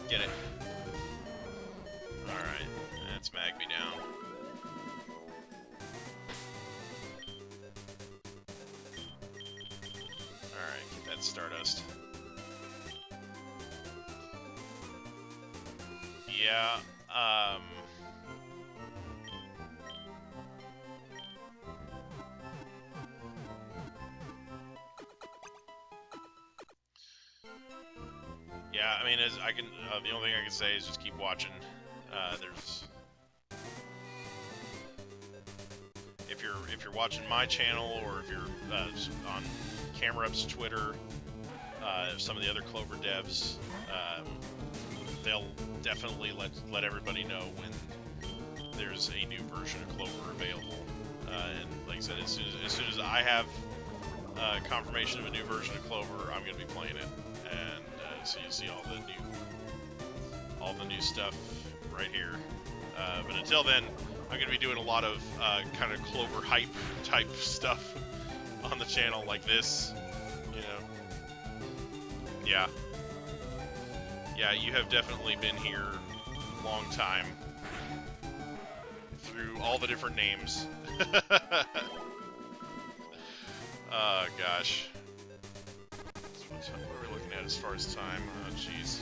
Speaker 1: Get it. Alright, that's Magby down. Alright, get that Stardust. Yeah, yeah, I mean, as I can, the only thing I can say is just keep watching. There's, if you're watching my channel, or if you're on CameraUp's Twitter, some of the other Clover devs, they'll definitely let everybody know when there's a new version of Clover available. And like I said, as soon as I have confirmation of a new version of Clover, I'm going to be playing it, and so you'll see all the new stuff right here. But until then, I'm going to be doing a lot of kind of Clover hype type stuff on the channel, like this, you know. Yeah, you have definitely been here a long time, through all the different names. Oh, gosh. What are we looking at as far as time? Oh, jeez.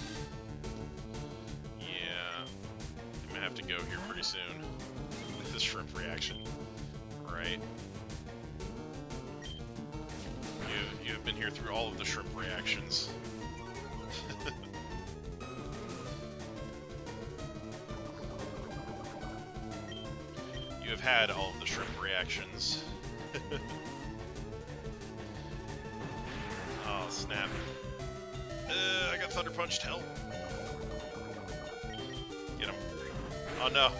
Speaker 1: Yeah. I'm gonna have to go here pretty soon. This shrimp reaction. Right. You have been here through all of the shrimp reactions. You have had all of the shrimp reactions. Oh, snap. I got Thunder Punched, help. Get him. Oh, no.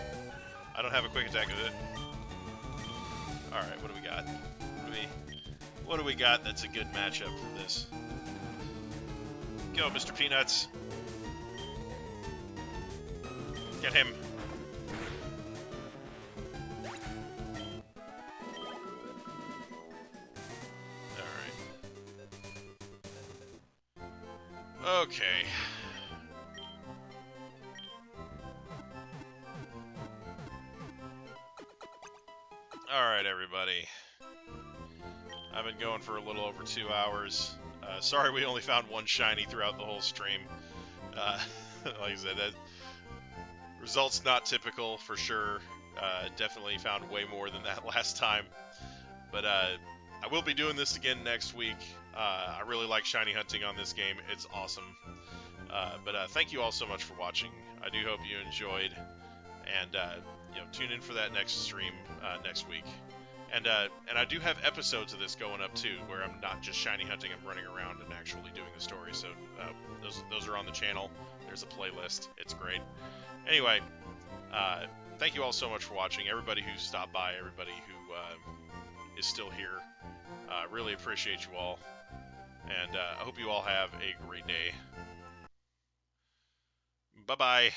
Speaker 1: I don't have a quick attack with it. Alright, what do we got? What do we got that's a good matchup for this? Go, Mr. Peanuts. Get him. Okay. Alright, everybody. I've been going for a little over 2 hours. Sorry we only found one shiny throughout the whole stream. Like I said, that results not typical for sure. Definitely found way more than that last time. But I will be doing this again next week. I really like shiny hunting on this game. It's awesome. But thank you all so much for watching. I do hope you enjoyed. And tune in for that next stream next week. And I do have episodes of this going up too, where I'm not just shiny hunting, I'm running around and actually doing the story. So those are on the channel. There's a playlist. It's great. Anyway, thank you all so much for watching. Everybody who stopped by, everybody who is still here, really appreciate you all. And I hope you all have a great day. Bye-bye.